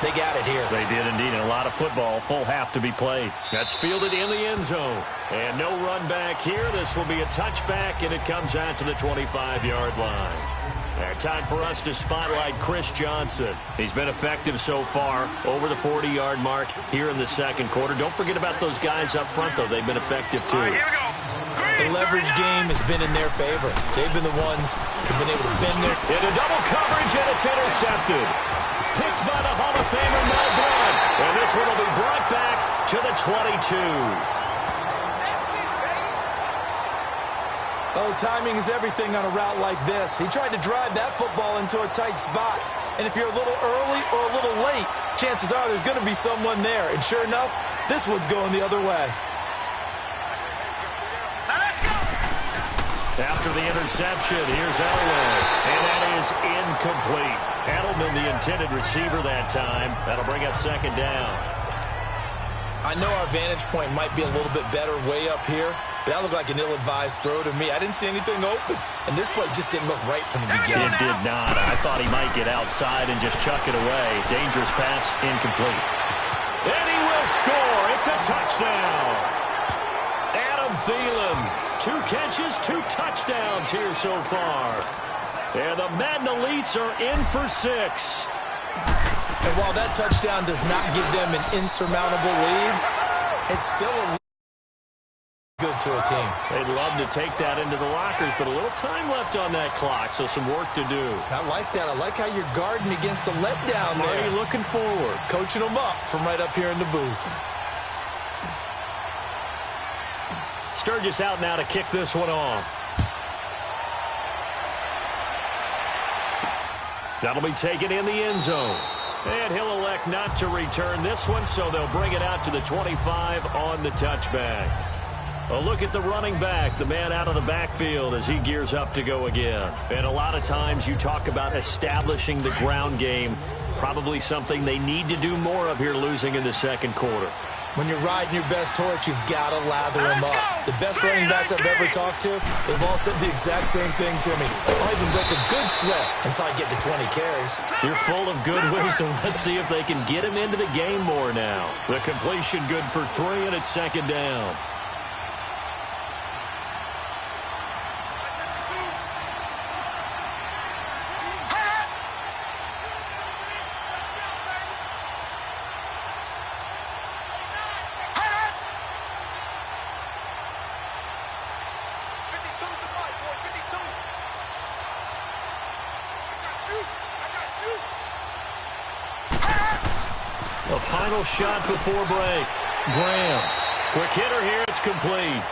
They got it here. They did indeed, and a lot of football, full half to be played. That's fielded in the end zone. And no run back here. This will be a touchback, and it comes out to the 25-yard line. Time for us to spotlight Chris Johnson. He's been effective so far, over the 40-yard mark here in the second quarter. Don't forget about those guys up front, though. They've been effective, too. All right, here we go. The leverage game has been in their favor. They've been the ones who've been able to bend their... Into double coverage, and it's intercepted. Picked by the Hall of Famer, Mel Blount. And this one will be brought back to the 22. Oh, timing is everything on a route like this. He tried to drive that football into a tight spot. And if you're a little early or a little late, chances are there's going to be someone there. And sure enough, this one's going the other way. After the interception, here's Elway. And that is incomplete. Edelman, the intended receiver that time. That'll bring up second down. I know our vantage point might be a little bit better way up here, but that looked like an ill-advised throw to me. I didn't see anything open, and this play just didn't look right from the beginning. It did not. I thought he might get outside and just chuck it away. Dangerous pass, incomplete. And he will score. It's a touchdown. Adam Thielen, 2 catches, 2 touchdowns here so far. And the Madden Elites are in for 6. And while that touchdown does not give them an insurmountable lead, it's still a good to a team. They'd love to take that into the lockers, but a little time left on that clock, so some work to do. I like that. I like how you're guarding against a letdown there. Already looking forward. Coaching them up from right up here in the booth. Sturgis out now to kick this one off. That'll be taken in the end zone. And he'll elect not to return this one, so they'll bring it out to the 25 on the touchback. A look at the running back, the man out of the backfield as he gears up to go again. And a lot of times you talk about establishing the ground game, probably something they need to do more of here losing in the second quarter. When you're riding your best horse, you've got to lather them up. The best running backs I've ever talked to, they've all said the exact same thing to me. I'll even break a good sweat until I get to 20 carries. You're full of good wisdom. Let's see if they can get him into the game more now. The completion good for 3, and it's second down. A final shot before break. Graham. Quick hitter here. It's complete.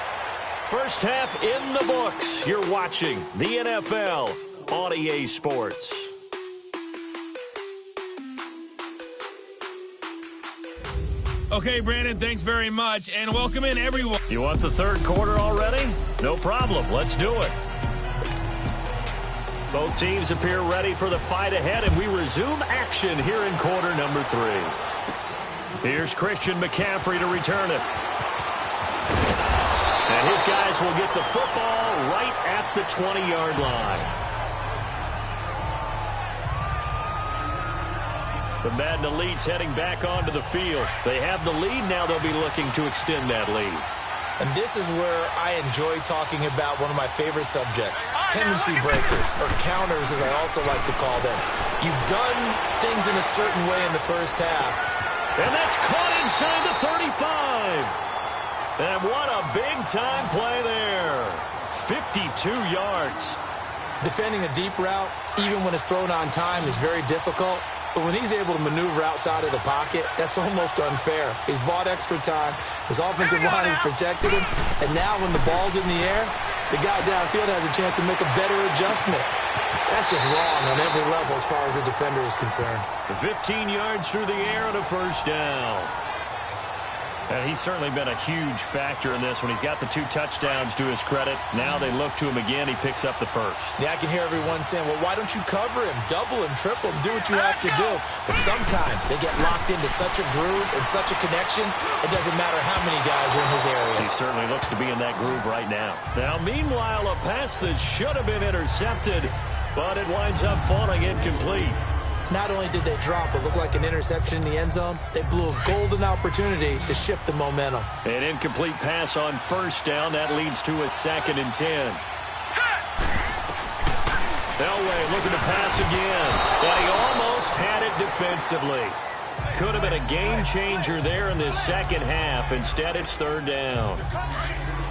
First half in the books. You're watching the NFL on EA Sports. Okay, Brandon, thanks very much, and welcome in, everyone. You want the third quarter already? No problem. Let's do it. Both teams appear ready for the fight ahead, and we resume action here in quarter number 3. Here's Christian McCaffrey to return it. And his guys will get the football right at the 20-yard line. The Madden Elites heading back onto the field. They have the lead. Now they'll be looking to extend that lead. And this is where I enjoy talking about one of my favorite subjects, tendency breakers, or counters as I also like to call them. You've done things in a certain way in the first half. And that's caught inside the 35. And what a big-time play there. 52 yards. Defending a deep route, even when it's thrown on time, is very difficult. But when he's able to maneuver outside of the pocket, that's almost unfair. He's bought extra time. His offensive line has protected him. And now when the ball's in the air, the guy downfield has a chance to make a better adjustment. That's just wrong on every level as far as the defender is concerned. 15 yards through the air and a first down. And he's certainly been a huge factor in this when he's got the 2 touchdowns to his credit. Now they look to him again. He picks up the first. Yeah, I can hear everyone saying, well, why don't you cover him, double him, triple him, do what you have to do. But sometimes they get locked into such a groove and such a connection, it doesn't matter how many guys are in his area. He certainly looks to be in that groove right now. Now, meanwhile, a pass that should have been intercepted, but it winds up falling incomplete. Not only did they drop what looked like an interception in the end zone, they blew a golden opportunity to shift the momentum. An incomplete pass on first down. That leads to a 2nd and 10. Elway looking to pass again. And he almost had it defensively. Could have been a game changer there in this second half. Instead, it's 3rd down.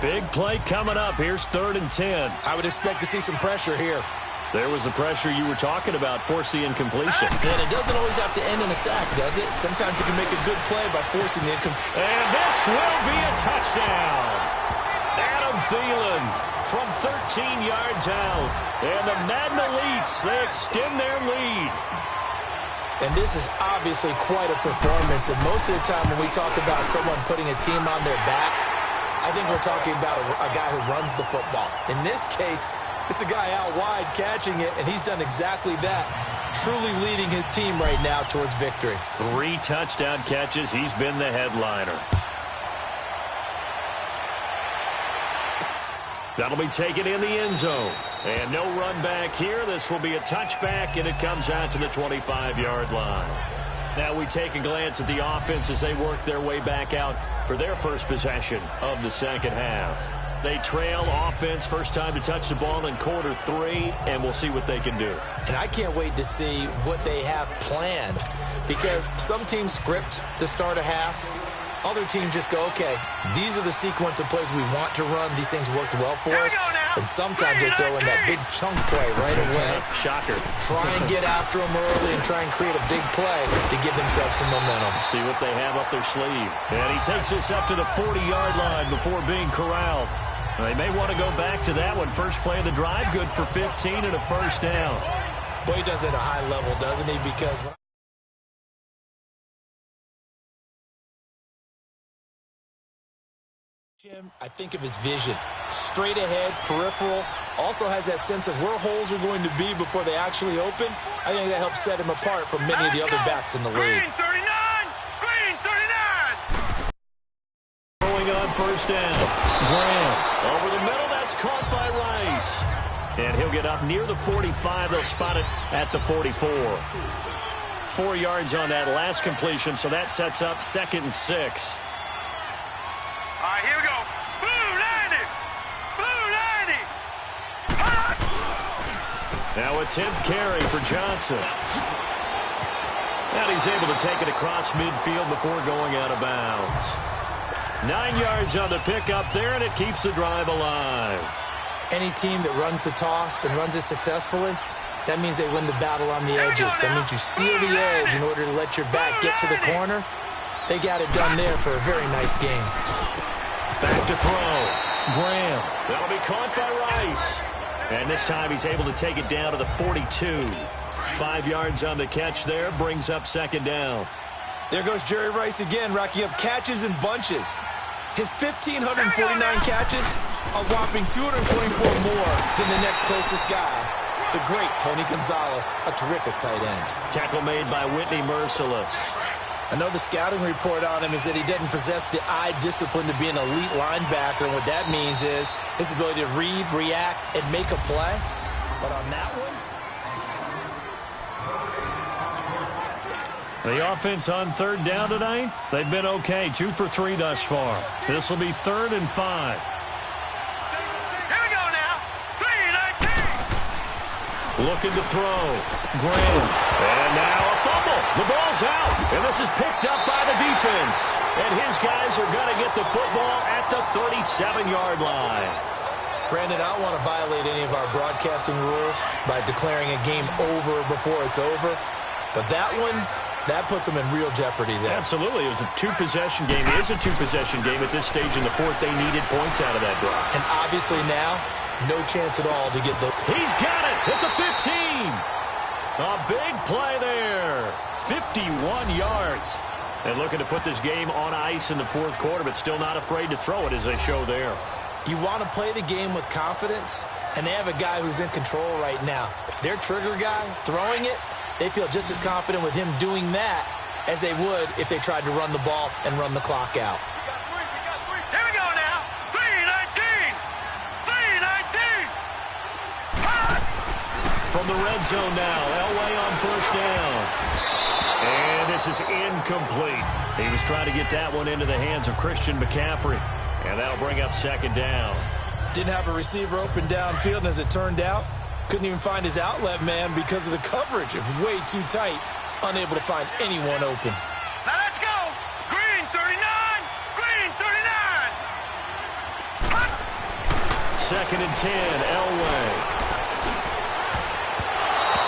Big play coming up. Here's 3rd and 10. I would expect to see some pressure here. There was the pressure you were talking about, force the incompletion. And it doesn't always have to end in a sack, does it? Sometimes you can make a good play by forcing the incompletion. And this will be a touchdown. Adam Thielen from 13 yards out. And the Madden Elites, they extend their lead. And this is obviously quite a performance. And most of the time when we talk about someone putting a team on their back, I think we're talking about a guy who runs the football. In this case, it's a guy out wide catching it, and he's done exactly that, truly leading his team right now towards victory. 3 touchdown catches. He's been the headliner. That'll be taken in the end zone. And no run back here. This will be a touchback, and it comes out to the 25-yard line. Now we take a glance at the offense as they work their way back out for their first possession of the second half. They trail offense, first time to touch the ball in quarter 3, and we'll see what they can do. And I can't wait to see what they have planned, because some teams script to start a half. Other teams just go, okay, these are the sequence of plays we want to run. These things worked well for us. And sometimes they throw in that big chunk play right away. Shocker. Try and get after them early and try and create a big play to give themselves some momentum. See what they have up their sleeve. And he takes this up to the 40-yard line before being corralled. They may want to go back to that one. First play of the drive, good for 15 and a first down. Boy, he does it at a high level, doesn't he? Because I think of his vision. Straight ahead, peripheral. Also has that sense of where holes are going to be before they actually open. I think that helps set him apart from many of the other backs in the league. Green 39! Green 39! Going on first down. Graham over the middle. That's caught by Rice. And he'll get up near the 45. They'll spot it at the 44. 4 yards on that last completion, so that sets up 2nd and 6. All right, here we go. Blue 90! Blue 90! Now a 10th carry for Johnson. And he's able to take it across midfield before going out of bounds. 9 yards on the pickup there, and it keeps the drive alive. Any team that runs the toss and runs it successfully, That means they win the battle on the edges. That means you seal the edge in order to let your back get to the corner. They got it done there for a very nice game. Back to throw. Graham. That'll be caught by Rice. And this time he's able to take it down to the 42. 5 yards on the catch there. Brings up second down. There goes Jerry Rice again, racking up catches in bunches. His 1,549 catches, a whopping 224 more than the next closest guy, the great Tony Gonzalez, a terrific tight end. Tackle made by Whitney Merciless. I know the scouting report on him is that he doesn't possess the eye discipline to be an elite linebacker, and what that means is his ability to read, react, and make a play. But on that one, the offense on third down tonight, they've been okay. 2 for 3 thus far. This will be 3rd and 5. Here we go now. 3-19. Looking to throw. Graham. And now a fumble. The ball's out. And this is picked up by the defense. And his guys are going to get the football at the 37-yard line. Brandon, I don't want to violate any of our broadcasting rules by declaring a game over before it's over. But that one, that puts them in real jeopardy there. Absolutely. It was a 2-possession game. It is a 2-possession game at this stage in the fourth. They needed points out of that drive. And obviously now, no chance at all to get the... He's got it at the 15. A big play there. 51 yards. And looking to put this game on ice in the fourth quarter, but still not afraid to throw it as they show there. You want to play the game with confidence, and they have a guy who's in control right now. Their trigger guy throwing it, they feel just as confident with him doing that as they would if they tried to run the ball and run the clock out. Here we go now. 3-19. 3-19. From the red zone now, Elway on first down. And this is incomplete. He was trying to get that one into the hands of Christian McCaffrey. And that'll bring up second down. Didn't have a receiver open downfield, and as it turned out, couldn't even find his outlet man because of the coverage. It was way too tight, unable to find anyone open. Now let's go. Green 39. Green 39. 2nd and 10, Elway.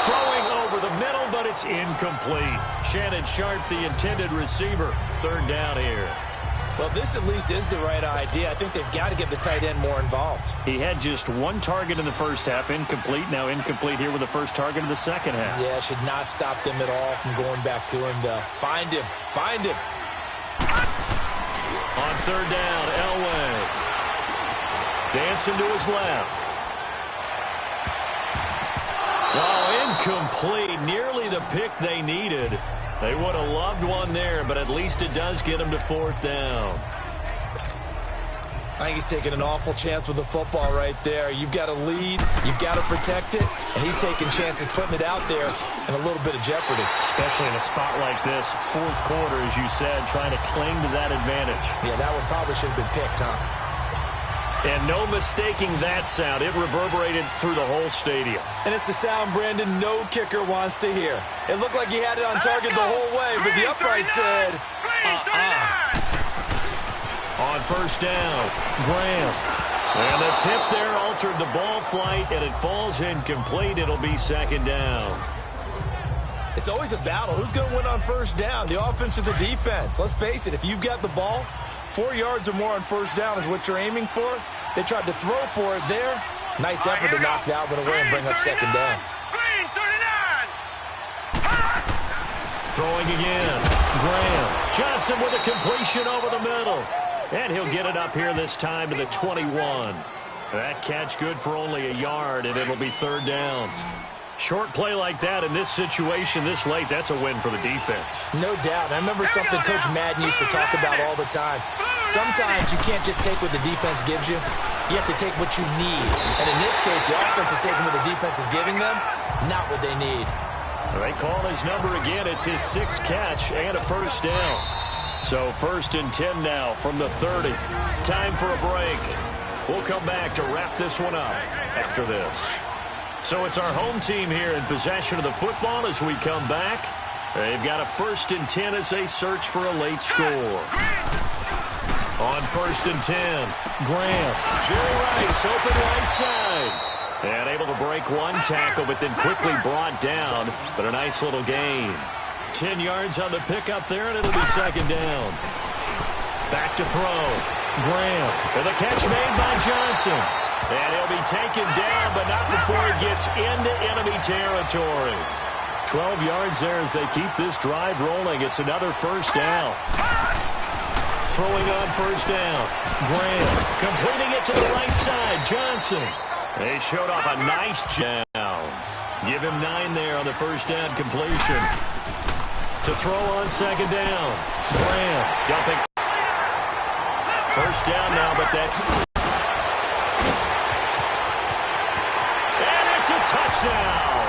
Throwing over the middle, but it's incomplete. Shannon Sharp, the intended receiver. 3rd down here. Well, this at least is the right idea. I think they've got to get the tight end more involved. He had just 1 target in the first half, incomplete. Now incomplete here with the first target of the second half. Yeah, should not stop them at all from going back to him, though. Find him. Find him. On 3rd down, Elway. Dancing to his left. Oh, incomplete. Nearly the pick they needed. They would have loved one there, but at least it does get them to 4th down. I think he's taking an awful chance with the football right there. You've got to lead, you've got to protect it, and he's taking chances putting it out there in a little bit of jeopardy. Especially in a spot like this, 4th quarter, as you said, trying to cling to that advantage. Yeah, that one probably should have been picked, huh? And no mistaking that sound. It reverberated through the whole stadium. And it's the sound, Brandon, no kicker wants to hear. It looked like he had it on target the whole way, but the upright said, On first down, Graham. And the tip there altered the ball flight, and it falls incomplete. It'll be 2nd down. It's always a battle. Who's going to win on first down, the offense or the defense? Let's face it, if you've got the ball, 4 yards or more on first down is what you're aiming for. They tried to throw for it there. Nice effort to knock that one away and bring up 2nd down. Green 39. Throwing again. Graham. Johnson with a completion over the middle. And he'll get it up here this time to the 21. That catch good for only a yard, and it'll be 3rd down. Short play like that in this situation this late, that's a win for the defense. No doubt. I remember something Coach Madden used to talk about all the time. Sometimes you can't just take what the defense gives you. You have to take what you need. And in this case, the offense is taking what the defense is giving them, not what they need. They call his number again. It's his 6th catch and a first down. So 1st and 10 now from the 30. Time for a break. We'll come back to wrap this one up after this. So it's our home team here in possession of the football as we come back. They've got a 1st and 10 as they search for a late score. On 1st and 10, Graham. Jerry Rice open right side. And able to break one tackle, but then quickly brought down. But a nice little gain. 10 yards on the pickup there, and it'll be second down. Back to throw. Graham. And the catch made by Johnson. And he'll be taken down, but not before he gets into enemy territory. 12 yards there as they keep this drive rolling. It's another first down. Throwing on first down. Graham completing it to the right side. Johnson. They showed off a nice down. Give him 9 there on the first down completion. To throw on second down. Graham dumping. First down now, but that... And it's a touchdown.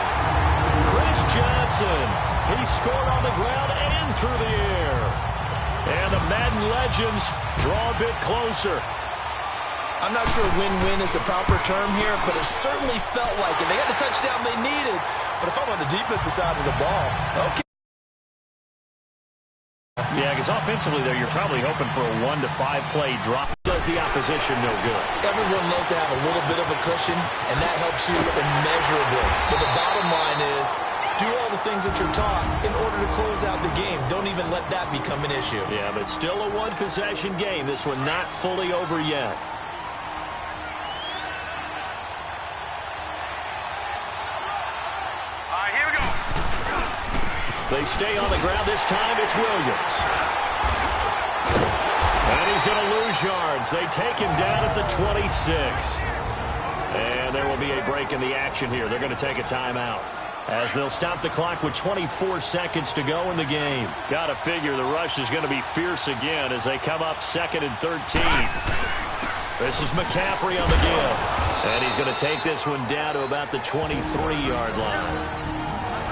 Chris Johnson. He scored on the ground and through the air. And the Madden legends draw a bit closer. I'm not sure win-win is the proper term here, but it certainly felt like it. They got the touchdown they needed, but if I'm on the defensive side of the ball, okay. Yeah, because offensively there, you're probably hoping for a 1 to 5 play drop. Does the opposition no good. Everyone loves to have a little bit of a cushion, and that helps you immeasurably. But the bottom line is, do all the things that you're taught in order to close out the game. Don't even let that become an issue. Yeah, but still a one-possession game. This one not fully over yet. They stay on the ground. This time it's Williams. And he's going to lose yards. They take him down at the 26. And there will be a break in the action here. They're going to take a timeout as they'll stop the clock with 24 seconds to go in the game. Got to figure the rush is going to be fierce again as they come up 2nd and 13. This is McCaffrey on the give. And he's going to take this one down to about the 23-yard line.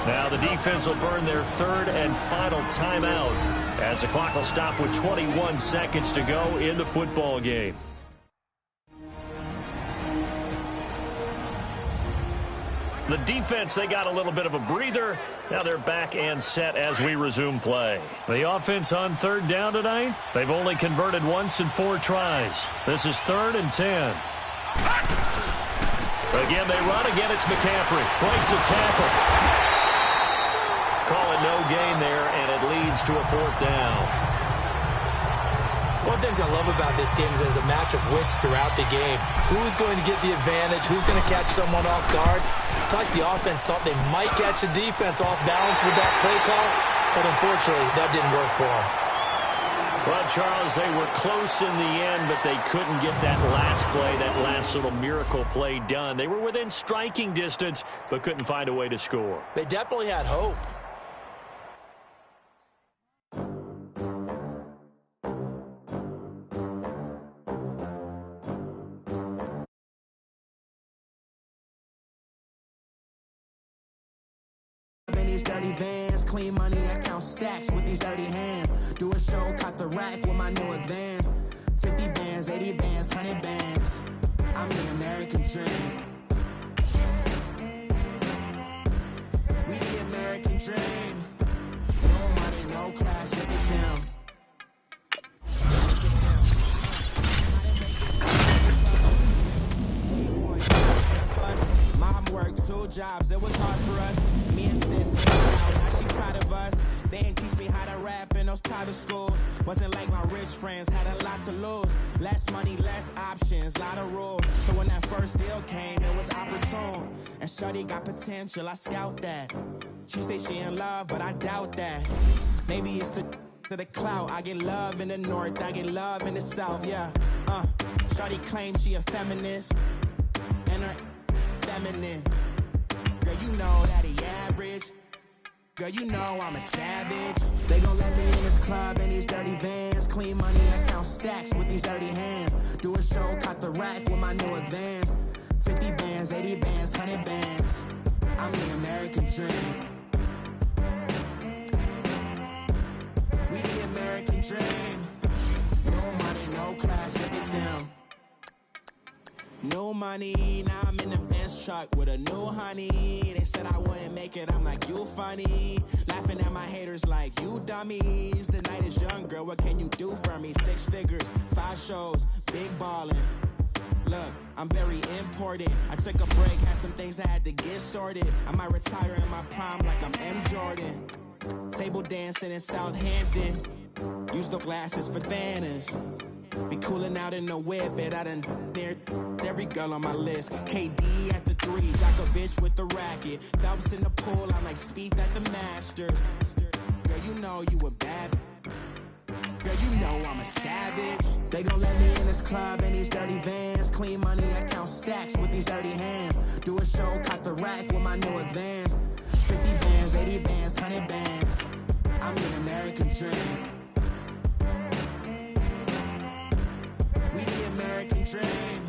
Now the defense will burn their 3rd and final timeout as the clock will stop with 21 seconds to go in the football game. The defense, they got a little bit of a breather. Now they're back and set as we resume play. The offense on 3rd down tonight, they've only converted once in 4 tries. This is 3rd and 10. Again, they run. Again, it's McCaffrey. Breaks a tackle. Call it no gain there, and it leads to a 4th down. One of the things I love about this game is there's a match of wits throughout the game. Who's going to get the advantage? Who's going to catch someone off guard? It's like the offense thought they might catch the defense off balance with that play call, but unfortunately, that didn't work for them. Well, Charles, they were close in the end, but they couldn't get that last play, that last little miracle play done. They were within striking distance, but couldn't find a way to score. They definitely had hope. These dirty vans, clean money, I count stacks with these dirty hands. Do a show, caught the rack with my new advance. 50 bands, 80 bands, 100 bands. I'm the American dream. We the American dream. No money, no class, look at them. Mom worked 2 jobs, it was hard for us. Me and sis made out, now she proud of us. They ain't teach me how to rap in those private schools. Wasn't like my rich friends, had a lot to lose. Less money, less options, lot of rules. So when that first deal came, it was opportune. And shorty got potential, I scout that. She say she in love, but I doubt that. Maybe it's to the clout. I get love in the north, I get love in the south, yeah. Shorty claims she a feminist. And her feminine. Girl, you know that he average. Girl, you know I'm a savage. They gon' let me in this club in these dirty vans. Clean money, I count stacks with these dirty hands. Do a show, caught the rack with my new advance. 50 bands, 80 bands, 100 bands. I'm the American dream. We the American dream. No money, no class, look at them. No money, now I'm in the Benz truck with a new honey. They said I wouldn't make it, I'm like, you funny. Laughing at my haters like, you dummies. The night is young, girl, what can you do for me? 6 figures, 5 shows, big ballin'. Look, I'm very important. I took a break, had some things I had to get sorted. I might retire in my prime like I'm M. Jordan. Table dancing in Southampton. Use the glasses for Vanish. Be cooling out in the whip, but I done near every girl on my list. KD at the 3, Djokovic with the racket. Phelps in the pool, I'm like Spieth at the Masters. Girl, you know you a bad. Girl, you know I'm a savage. They gon' let me in this club in these dirty vans. Clean money, I count stacks with these dirty hands. Do a show, caught the rack with my new advance. 50 bands, 80 bands, 100 bands. I'm the American dream. We the American dream.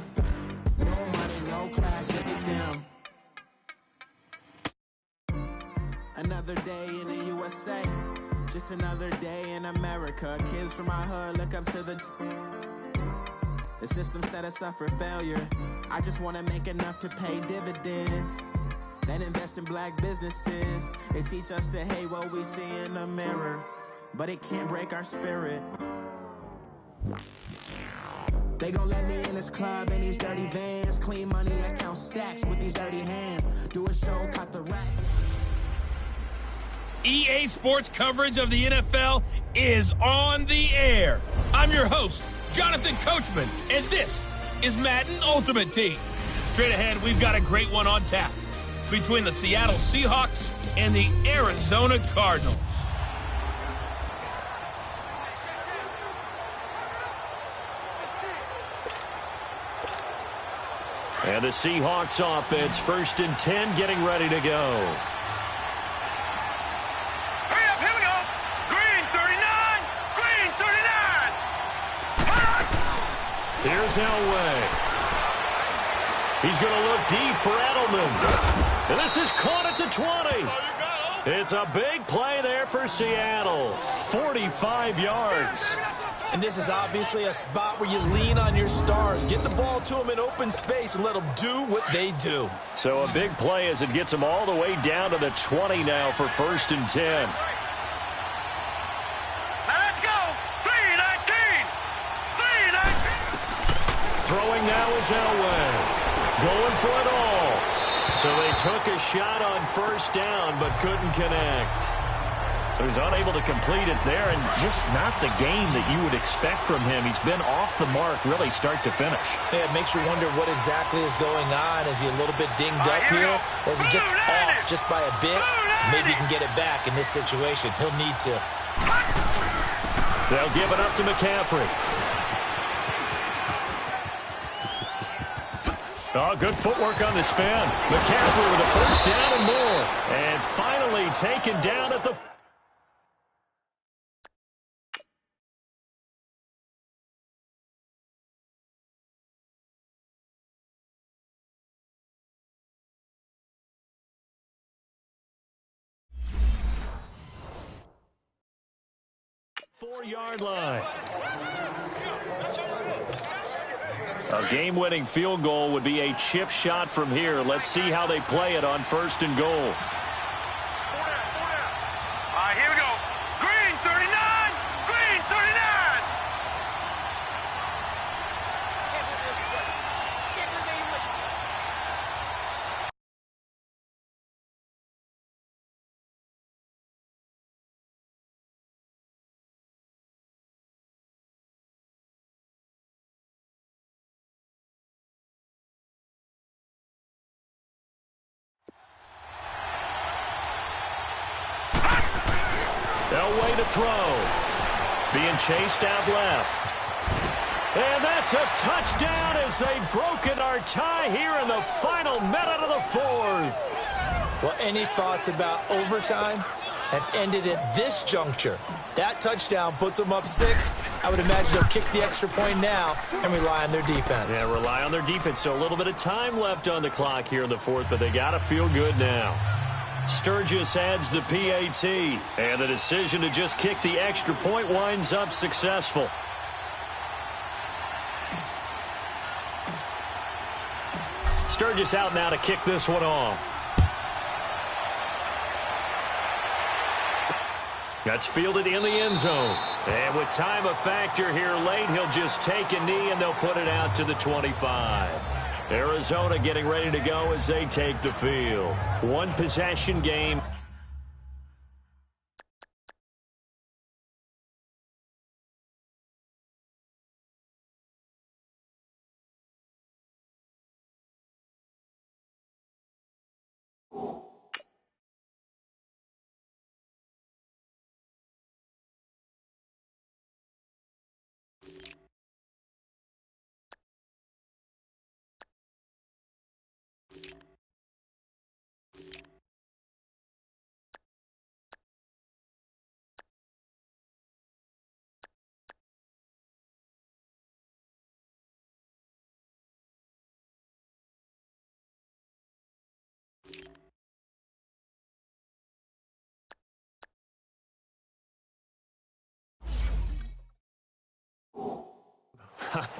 No money, no class, look at them. Another day in the USA. Just another day in America. Kids from my hood look up to the system set us up for failure. I just want to make enough to pay dividends. Then invest in black businesses. They teach us to hate what we see in the mirror, but it can't break our spirit. They gon' let me in this club in these dirty vans. Clean money, I count stacks with these dirty hands. Do a show, cut the rack. EA Sports coverage of the NFL is on the air. I'm your host, Jonathan Coachman, and this is Madden Ultimate Team. Straight ahead, we've got a great one on tap between the Seattle Seahawks and the Arizona Cardinals. And the Seahawks offense, 1st and 10, getting ready to go. Here's Elway. He's going to look deep for Edelman. And this is caught at the 20. It's a big play there for Seattle. 45 yards. And this is obviously a spot where you lean on your stars. Get the ball to them in open space and let them do what they do. So a big play as it gets them all the way down to the 20 now for 1st and 10. Throwing now is Elway. Going for it all. So they took a shot on 1st down, but couldn't connect. So he's unable to complete it there, and just not the game that you would expect from him. He's been off the mark, really, start to finish. Yeah, it makes you wonder what exactly is going on. Is he a little bit dinged up here? Or is he just off just by a bit? Maybe he can get it back in this situation. He'll need to. They'll give it up to McCaffrey. Oh, good footwork on the spin. McCaffrey with a 1st down and more. And finally taken down at the... Four-yard line. A game-winning field goal would be a chip shot from here. Let's see how they play it on 1st and goal. All right, here we go. Green, 39. Green, 39. Elway to throw. Being chased out left. And that's a touchdown as they've broken our tie here in the final minute of the 4th. Well, any thoughts about overtime have ended at this juncture. That touchdown puts them up 6. I would imagine they'll kick the extra point now and rely on their defense. Yeah, rely on their defense. So a little bit of time left on the clock here in the 4th, but they got to feel good now. Sturgis adds the PAT, and the decision to just kick the extra point winds up successful. Sturgis out now to kick this one off. That's fielded in the end zone. And with time a factor here late, he'll just take a knee and they'll put it out to the 25. Arizona getting ready to go as they take the field. One possession game.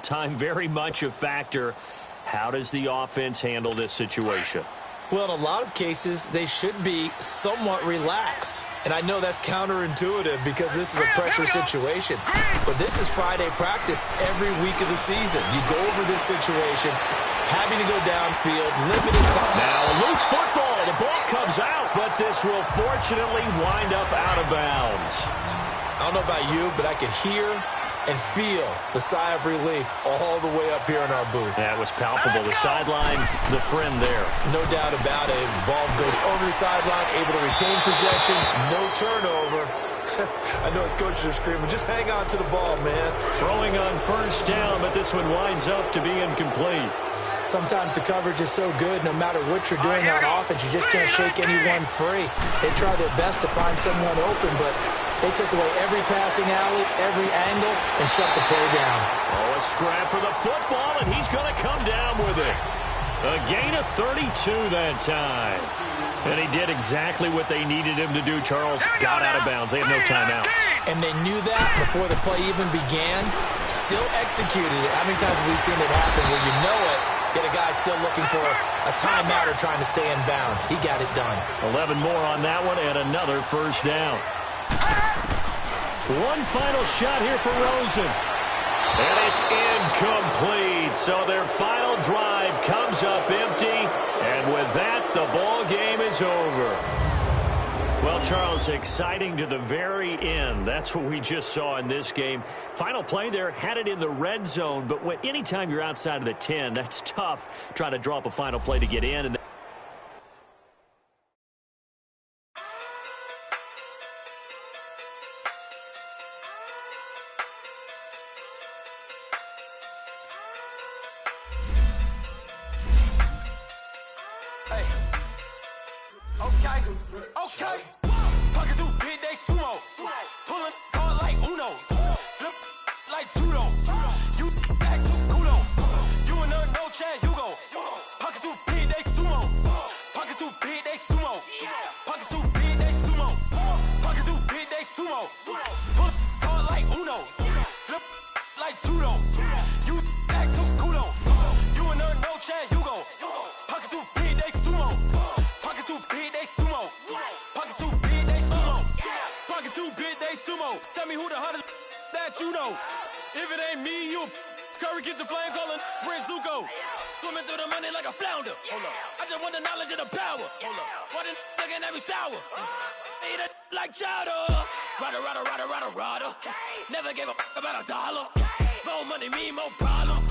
Time very much a factor. How does the offense handle this situation? Well, in a lot of cases, they should be somewhat relaxed. And I know that's counterintuitive because this is a pressure situation. But this is Friday practice every week of the season. You go over this situation, having to go downfield, limited time. Now a loose football. The ball comes out, but this will fortunately wind up out of bounds. I don't know about you, but I could hear and feel the sigh of relief all the way up here in our booth. That was palpable. The sideline, the friend there. No doubt about it. The ball goes over the sideline, able to retain possession, no turnover. I know his coaches are screaming, just hang on to the ball, man. Throwing on first down, but this one winds up to be incomplete. Sometimes the coverage is so good, no matter what you're doing on offense, you just can't shake anyone free. They try their best to find someone open, but they took away every passing alley, every angle, and shut the play down. Oh, a scrap for the football, and he's going to come down with it. A gain of 32 that time. And he did exactly what they needed him to do. Charles got out of bounds. They had no timeouts. And they knew that before the play even began, still executed it. How many times have we seen it happen where you know it, yet a guy still looking for a timeout or trying to stay in bounds? He got it done. 11 more on that one and another first down. One final shot here for Rosen. And it's incomplete. So their final drive comes up empty. And with that, the ball game is over. Well, Charles, exciting to the very end. That's what we just saw in this game. Final play there, had it in the red zone. But anytime you're outside of the 10, that's tough trying to draw up a final play to get in. And Okay. Pocket through big day sumo. Pulling card like Uno. Flip like judo. You act too kudo. You and her no chance, you go. Pocket through big day sumo. Pocket through big day sumo. Pocket through big day sumo. Pocket through big day sumo. Pull card like Uno. Flip like judo. You act too kudo. You and her no chance, you go. Pocket through big day sumo. Pocket through big day sumo. Pocket too big, they sumo. Pocket too big, they sumo. Tell me who the hottest that you know. If it ain't me, you Curry get the flame calling Prince Zuko. Swimming through the money like a flounder. Hold up. I just want the knowledge and the power. Hold up. Why the looking at me sour? Eat it like chowder. Rada. Never gave a about $1. More money, me, more problems.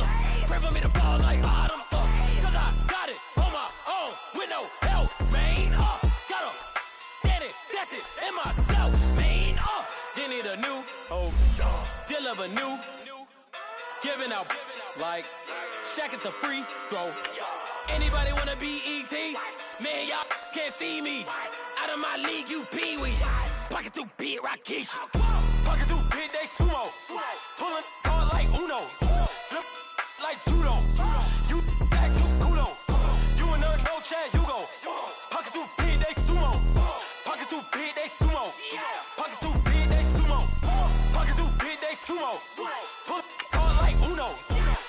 Pray for me to fall like autumn. Cause I got it on my own with no help, man. Got a that's it, and myself, man, you need a new, deal of a new, giving out, like, Shaq at the free throw. Anybody wanna be E.T.? Man, y'all can't see me. Out of my league, you pee-wee. Pocket through beat Rakish. Pocket through big, they sumo. Pulling card like Uno. Flip like judo. You act too kudo. You and her no chance, you go. Pocket through big, they sumo. Pocket too big, they sumo. Pocket too big, they sumo. Pocket too big, they sumo. Pull card like Uno.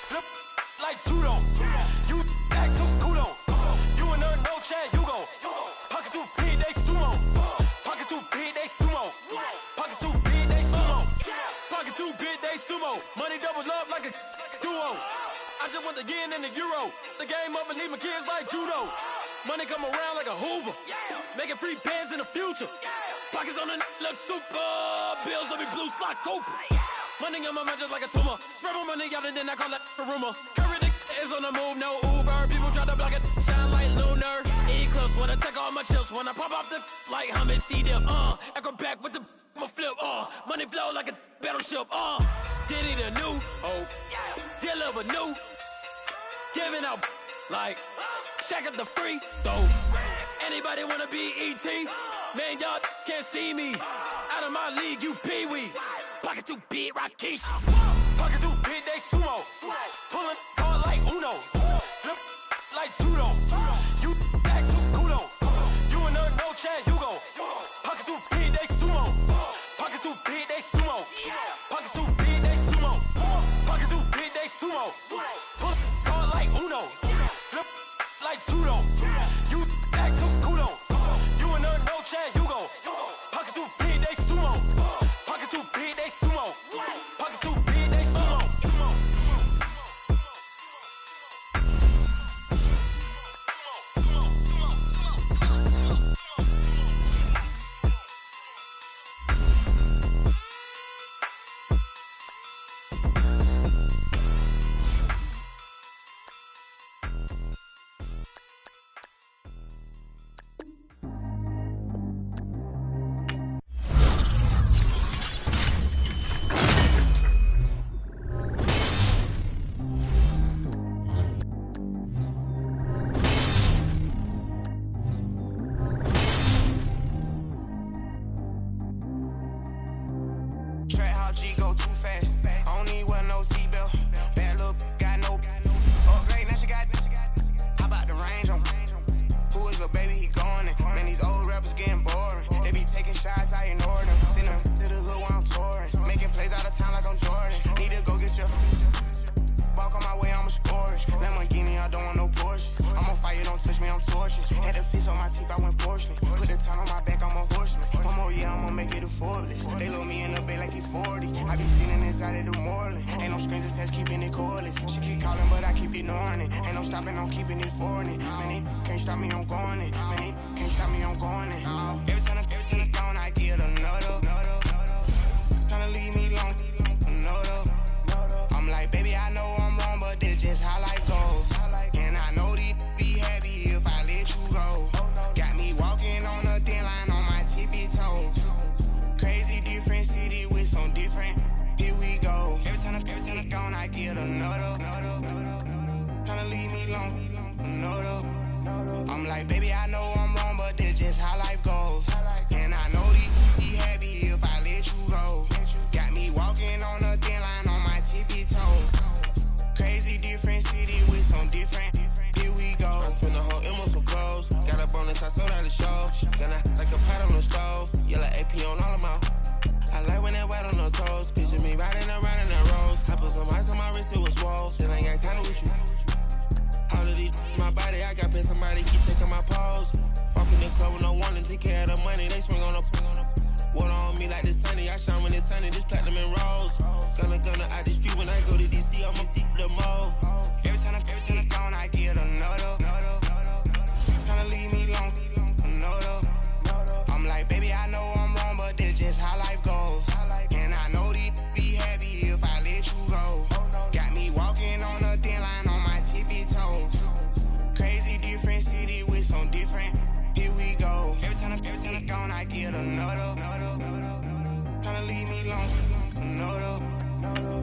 Flip like judo. You act too kudo. You and her no chance, you go. Pocket too big, they sumo. Pocket too big, they sumo. was love like a duo. I just want the yen and the euro. The game up and leave my kids like judo. Money come around like a Hoover. Making free bands in the future. Pockets on the look super. Bills on me blue slot Cooper. Money on my mind just like a tumor. Spread my money out and then I call that a rumor. Curry the is on the move, no Uber. People try to block it, shine like lunar. Eclipse when I take all my chips. When I pop off the like Hummus C-dip. Echo back with the I'ma flip. Money flow like a battleship. Diddy the new. Deliver new. Giving out like check up the free though. Anybody wanna be ET? Man, y'all can't see me. Out of my league, you pee-wee. Pocket too big, Rakesh. Pocket too big, they sumo. Pulling card like Uno. Flip like judo. You act too kudo. You and her no chance, you go. Pocket too big, they sumo. Pocket too big, they sumo. Pocket too big, they sumo. Pocket too big, they sumo. Pull card like Uno. Flip like judo. You act too kudo. You and her no chance, you go. Pocket too big, they sumo. Pocket too big, they sumo. Pocket too big, they sumo. Track how G go too fast. I don't need wear no seatbelt. Bad little got no upgrade. Now she got. How about the range on? Who is little baby? He going in. Man, these old rappers getting boring. They be taking shots, I ignore them. Send them to the hood while I'm touring. Making plays out of town like I'm Jordan. Need to go get your. Walk on my way, I'ma score it. Lamborghini, I don't want no Porsche. I'm on fire, don't touch me, I'm tortured. Had the fish on my teeth, I went fortunate. Put the time on my back, I'm a horseman. One more year, I'ma make it a Forbes. They load me in the bay like he 40. I be sitting inside of the Moreland. Ain't no strings attached, keeping it cordless. She keep calling, but I keep ignoring it. Ain't no stopping, I'm keeping it foreign. Man, they can't stop me, I'm going it. Man, they can't stop me, I'm going it. Every time I gone, I get another. Tryna leave me long, another. I'm like, baby, I know I'm wrong, but this just how life goes. And I know these be happy if I let you go. Got me walking on a thin line on my tippy toes. Crazy different city with some different. Here we go. Every time I gone, I get another. Tryna leave me long, another. I'm like, baby, I know I'm wrong, but this just how life goes. And I know these be happy if I let you go. Got me walking on a thin line on my tippy toes. Crazy different city with some different. Here we go. I spent the whole M on some clothes. Got a bonus, I sold out the show. Gonna like a pot on the stove. Yellow AP on all of my. I like when that white on the toes. Picture me riding around in that rose. I put some ice on my wrist, it was swole. Still ain't got time with you. All of these my body, I got been somebody keep taking my pose. Walking the club with no one to take care of the money. They swing on the. Water on me like the sunny. I shine when it's sunny. This platinum and rose. Gonna out the street when I go to DC. I'ma see the mall. Every time I gone, I get another. Tryna leave me long, another. I'm like, baby, I know I'm wrong, but this just how life goes. And I know these be happy if I let you go. Got me walking on a thin line on my tippy toes. Crazy different city with some different. Here we go. Every time I gone, I get another. Tryna leave me long, another.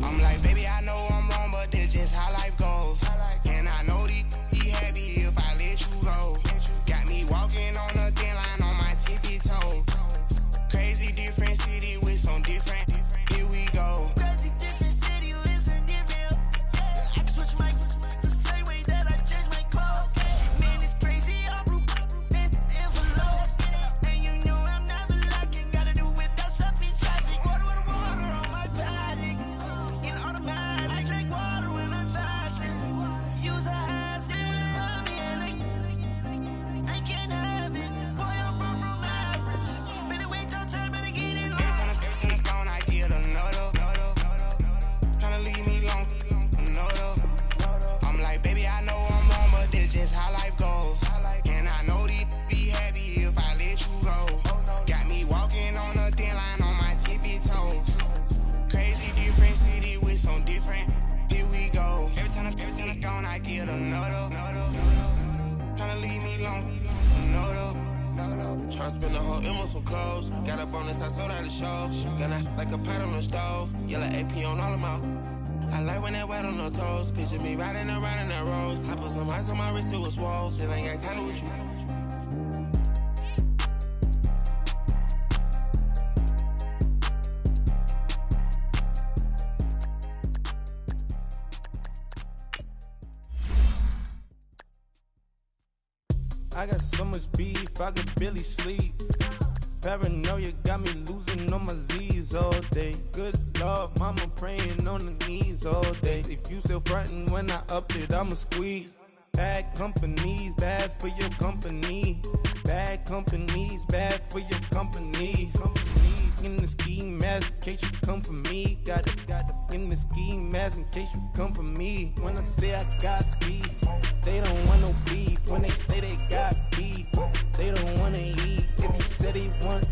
I'm like, baby, I know I'm wrong, but this just how life goes. And I know these be happy if I let you go. Got me walking on a thin line on my tippy toes. Crazy different city with some different. Here we go. Crazy different city with some different. I can switch my the same way that I change my clothes. Man, it's crazy. I'm and envelope. And you know I'm never lacking. Gotta do it, that's up in traffic. Water with water on my paddock. In automatic, I drink water when I'm fasting. Use a has on me and I can't have it. Boy, I'm far from average. Better wait your turn, better get it. Tryna spend the whole M on some clothes. Got up on this, I sold out the show. Got out like a pot on the stove. Yellow AP on all of my. I like when that wet on the toes. Picture me riding around in that rose. I put some ice on my wrist, it was swole. Still ain't got time with you. I got so much beef, I could barely sleep. Paranoia got me losing on my Z's all day. Good Lord, mama praying on the knees all day. If you still frontin' when I up it, I'ma squeeze. Bad companies, bad for your company. Bad companies, bad for your company. In the ski mask in case you come for me. Got it in the ski mask in case you come for me. When I say I got beef, they don't want no beef. When they say they got beef, they don't wanna eat. If you said they want,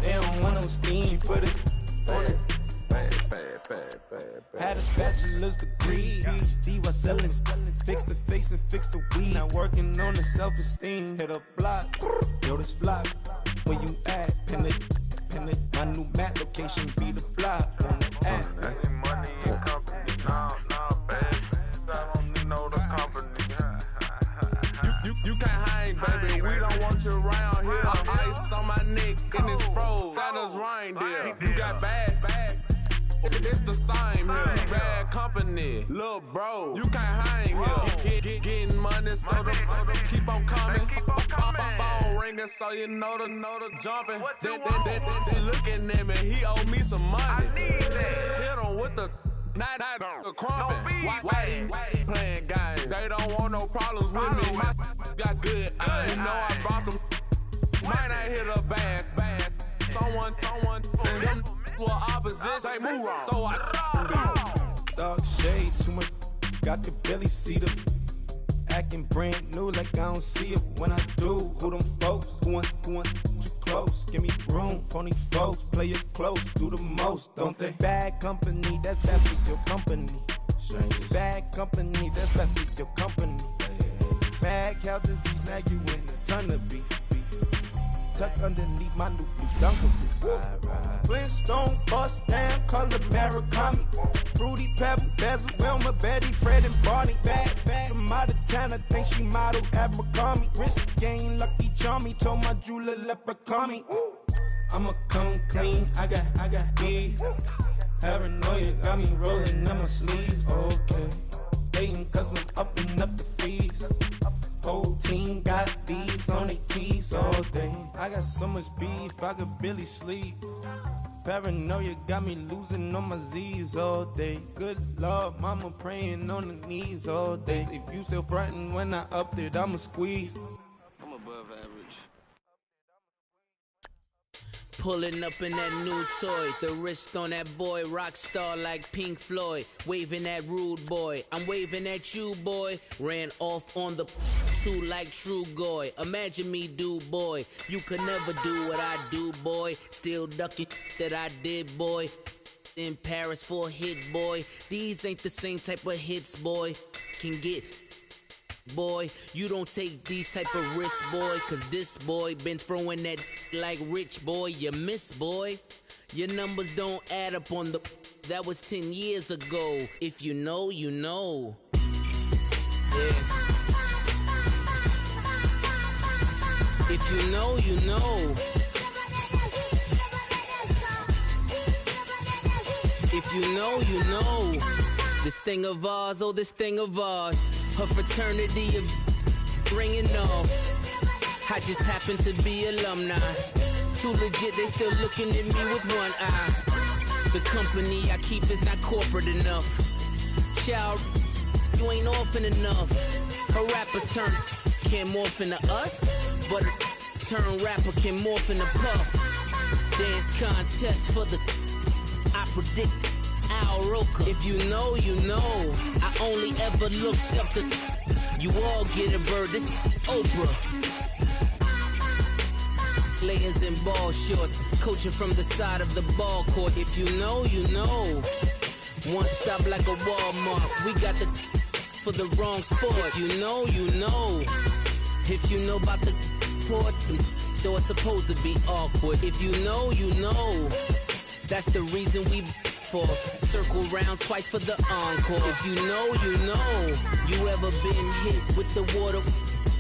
they don't want no steam. She put it on it. Had a bachelor's degree, PhD while selling. Fix the face and fix the weed. Now working on the self-esteem. Hit a block, yo this flop. Where you at? Pin it. My new map location be the flop on the app. Any money in company? No, baby. I don't need no the company. You can't hang, baby. We don't want you around here. Ice on my neck in this froze. Santa's reindeer. You got bad. It's the same here. You bad company, little bro. You can't hang here. Getting money, so the keep on coming. Phone ringing, so you know the jumping. They looking at me. He owe me some money. Hit him with the. Not the crumpin'. Whitey playing games. They don't want no problems with me. My got good. You know I brought them. Might not hit a bag. Someone send them to opposition. They move wrong. So I Dark shades, too much. Got the belly see the acting brand new like I don't see it when I do. Who them folks? Going too close. Give me room. Phony folks play it close. Do the most, don't they? Bad company, that's bad for your company. Bad company, that's bad for your company. Bad cow disease, now you in a ton of beef. Tuck underneath my new blue Dunker boots. Flintstone, bust down, color Murakami. Fruity Pebble, Bezel, Wilma, Betty, Fred, and Barney. Bad from out of town, I think she modeled Abercrombie. Wrist game, Lucky Charmy, told my jeweler leprechaun me. I'ma come clean, I got beef. Paranoia got me rolling on my sleeves, okay. Dating cause I'm upping up the fees. Whole team got these on their tees all day. I got so much beef, I could barely sleep. Paranoia got me losing on my Z's all day. Good Lord, mama praying on the knees all day. If you still frontin' when I up it, I'ma squeeze. I'm above average. Pulling up in that new toy, the wrist on that boy, rock star like Pink Floyd, waving at rude boy, I'm waving at you boy, ran off on the two like True Goy, imagine me do boy, you could never do what I do boy, still ducking that I did boy, in Paris for a hit boy, these ain't the same type of hits boy, can get boy, you don't take these type of risks, boy, cause this boy been throwing that like rich boy, you miss, boy. Your numbers don't add up on the, that was 10 years ago. If you know, you know. Yeah. If you know, you know. If you know, you know. This thing of ours, oh, this thing of ours. Her fraternity of ringing off. I just happen to be alumni. Too legit, they still looking at me with one eye. The company I keep is not corporate enough. Child, you ain't orphan enough. A rapper turn can't morph into us, but a turn rapper can morph into Puff. Dance contest for the, I predict Al Roker. If you know, you know. I only ever looked up to, you all get a bird, this Oprah. Layers in ball shorts, coaching from the side of the ball court. If you know, you know. One stop like a Walmart. We got the for the wrong sport. If you know, you know. If you know about the port, though it's supposed to be awkward. If you know, you know. That's the reason we for circle round twice for the encore. If you know, you know. You ever been hit with the water,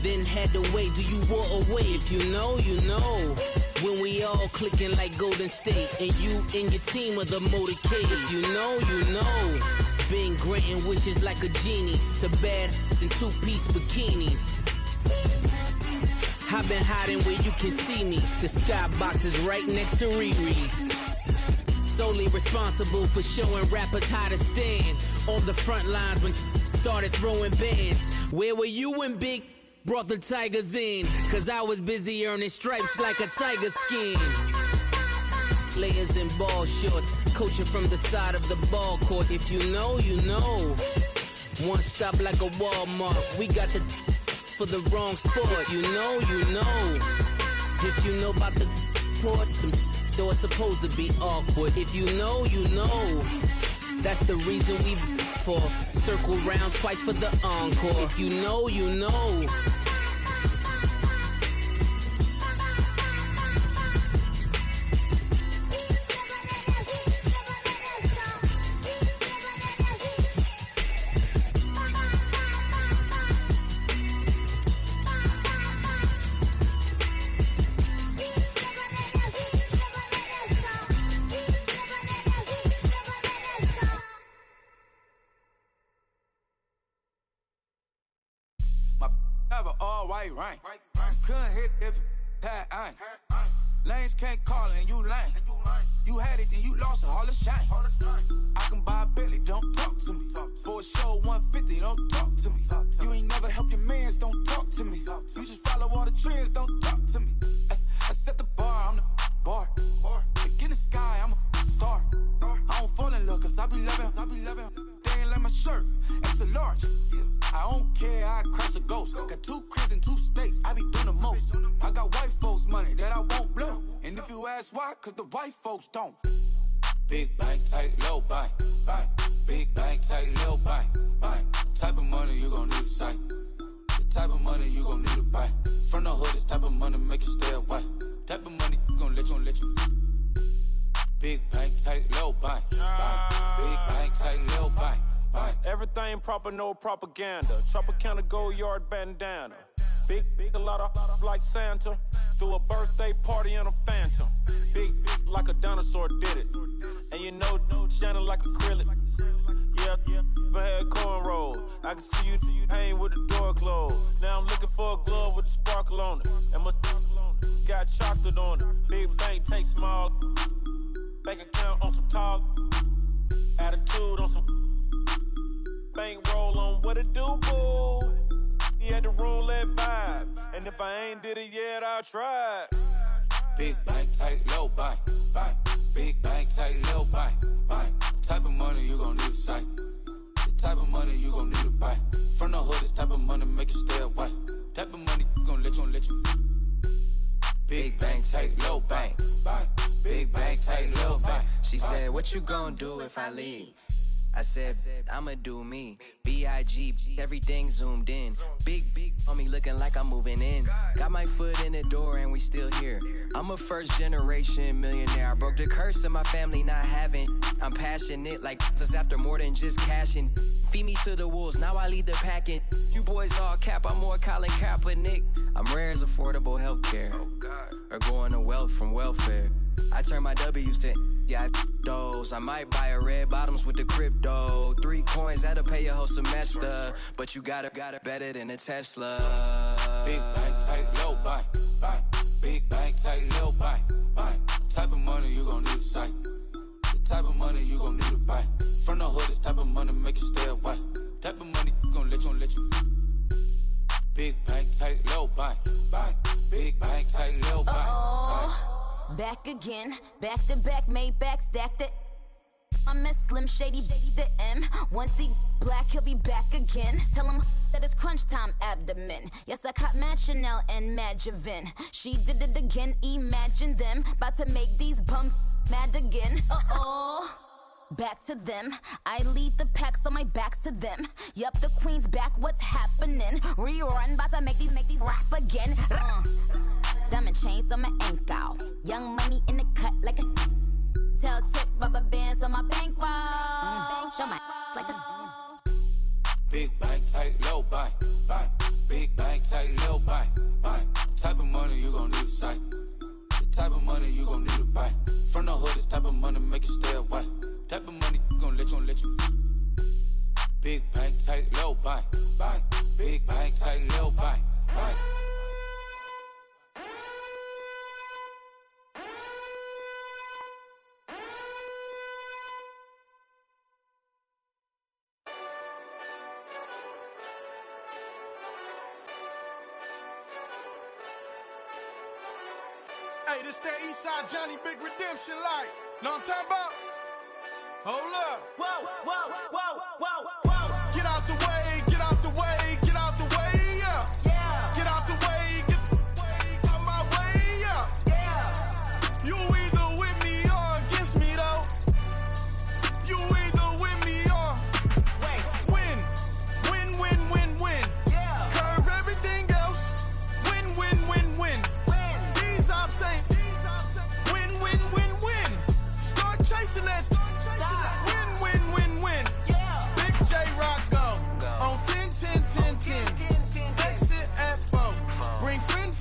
then had to wait? Do you walk away? If you know, you know. When we all clicking like Golden State, and you and your team are the motorcade. If you know, you know. Been granting wishes like a genie to bad in two-piece bikinis. I've been hiding where you can see me. The skybox is right next to Riri's. Solely responsible for showing rappers how to stand on the front lines when started throwing bands. Where were you when Big brought the Tigers in? Cause I was busy earning stripes like a tiger skin. Layers and ball shorts, coaching from the side of the ball court. If you know, you know. One stop like a Walmart. We got the for the wrong sport. If you know, you know. If you know about the port, though it's supposed to be awkward. If you know, you know. That's the reason we for circle round twice for the encore. If you know, you know. Right. Couldn't hit if that ain't. Lanes can't call and you lame. You had it and you lost it, all the shame. I can buy a Billy, don't talk to me. For a show 150, don't talk to me. You ain't never helped your mans, don't talk to me. You just follow all the trends, don't talk to me. I set the bar, I'm the bar. Like in the sky, I'm a star. I don't fall in love cause I be loving. They ain't like my shirt, it's a large. I don't care, I crash a ghost. Got 2 cribs in 2 states, I be doing the most. I got white folks money that I won't blow. And if you ask why, cause the white folks don't. Big bank, tight, low bank. Big bank, tight, low bank. Type of money you gon' need to sight. The type of money you gon' need to buy. From the hood, this type of money make you stay away. Type of money gon' let you. Big bank, tight, low bank. Big bank, tight, low bank. Everything proper, no propaganda. Tropicana gold yard bandana. Big, a lot of like Santa. Threw a birthday party in a phantom. Big like a dinosaur did it. And you know, shining like acrylic. Yeah, but had cornrow. I can see you hang with the door closed. Now I'm looking for a glove with a sparkle on it. And my got chocolate on it. Big bank, take small. Bank account on some talk. Attitude on some. Bankroll on what it do, boo. He had the roulette vibe. And if I ain't did it yet, I'll try. Big bank, tight, low bank. Big bank, tight, low bank. Type of money you gon' need to sight. The type of money you gon' need to buy. From the hood, this type of money make you stay away. Type of money gon' let you. Big bank, tight, low bank. Big bank, tight, low bank. She said, what you gon' do if I leave? I said, I'ma do me. B.I.G. Everything zoomed in. Big on me looking like I'm moving in. Got my foot in the door and we still here. I'm a first generation millionaire. I broke the curse of my family not having. I'm passionate like us after more than just cashing. Feed me to the wolves, now I lead the packing. You boys all cap, I'm more Colin Kaepernick. I'm rare as affordable healthcare. Or going to wealth from welfare. I turn my W's to those. I might buy a red bottoms with the crypto. 3 coins, that'll pay your whole semester. But you got it better than a Tesla. Big bank, tight, low bank. Big bank, tight, low bank. Type of money you gon' need to sight. The type of money you gon' need to buy. From the hood, this type of money make you stay away. Type of money gon' let you. Big bank, tight, low bank. Big bank, tight, low bank. Back again, back to back, made back, stacked it. I'm a Slim Shady, the M. Once he black, he'll be back again. Tell him that it's crunch time abdomen. Yes, I caught Mad Chanel and Mad Javin. She did it again, imagine them. About to make these bumps mad again. Back to them. I lead the pack, so my back's to them. Yup, the queen's back, what's happening? Rerun, about to make these rap again. Diamond chains on my ankle. Young money in the cut like a tail tip, rubber bands on my bankroll. Show my like a big bank, tight, low bank, bank. Big bank, tight, low bank, bank. Type of money you gon' need a sight. The type of money you gon' need to buy. From the hood, this type of money make you stay away. Type of money gon' let you. Big bank, tight, low bank, bank. Big bank, tight, low bank, bank. Hey, this that Eastside Johnny Big Redemption like. Know what I'm talking about? Hold up. Whoa, whoa, whoa, whoa, whoa. Get out the way, get out the way, get out the way, yeah. Yeah. Get out the way, get out my way, yeah. Yeah. You either with me or against me, though. You either with me or win. Win, win, win, win. Yeah. Curve everything else. Win, win, win, win. These ops ain't win, win, win, win. Start chasing that. Win, win, win, win. Yeah. Big J Rock go on 10, 10, 10, 10. Exit at 4. Bring friends.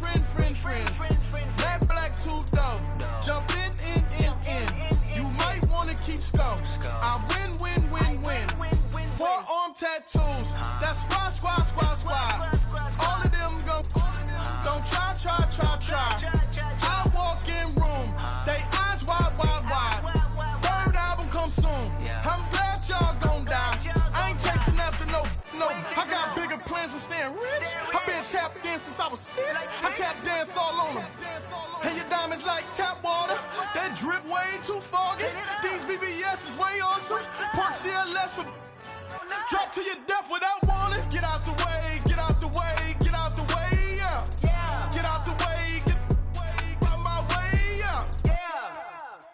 Black, 2 dope. Jump in. You might wanna keep scope. I win. Forearm tattoos. That's squad. All of them go. Don't try. I walk in room. They eyes wide. Third album come soon. I'm glad y'all gon' die. I ain't chasing after no. I got bigger plans than staying rich. I been tapped in since I was 6. I tap dance all on them. And your diamonds like tap water. That drip way too foggy. These VVS is way awesome. Pork CLS for drop to your death without warning. Get out the way, get out the way, get out the way, yeah. Get out the way, get out my way, yeah.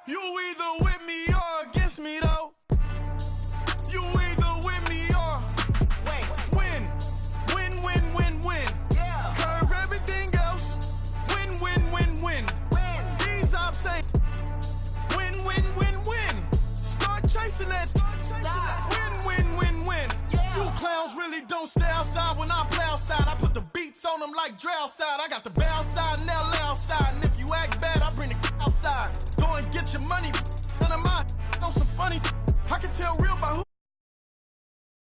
You either with me or against me, though. You either with me or win. Win. Curve everything else. Win. These ops ain't win. Start chasing that. Win. You clowns really don't stay outside when I play outside. I put the beats on them like Dre outside. I got the bow side.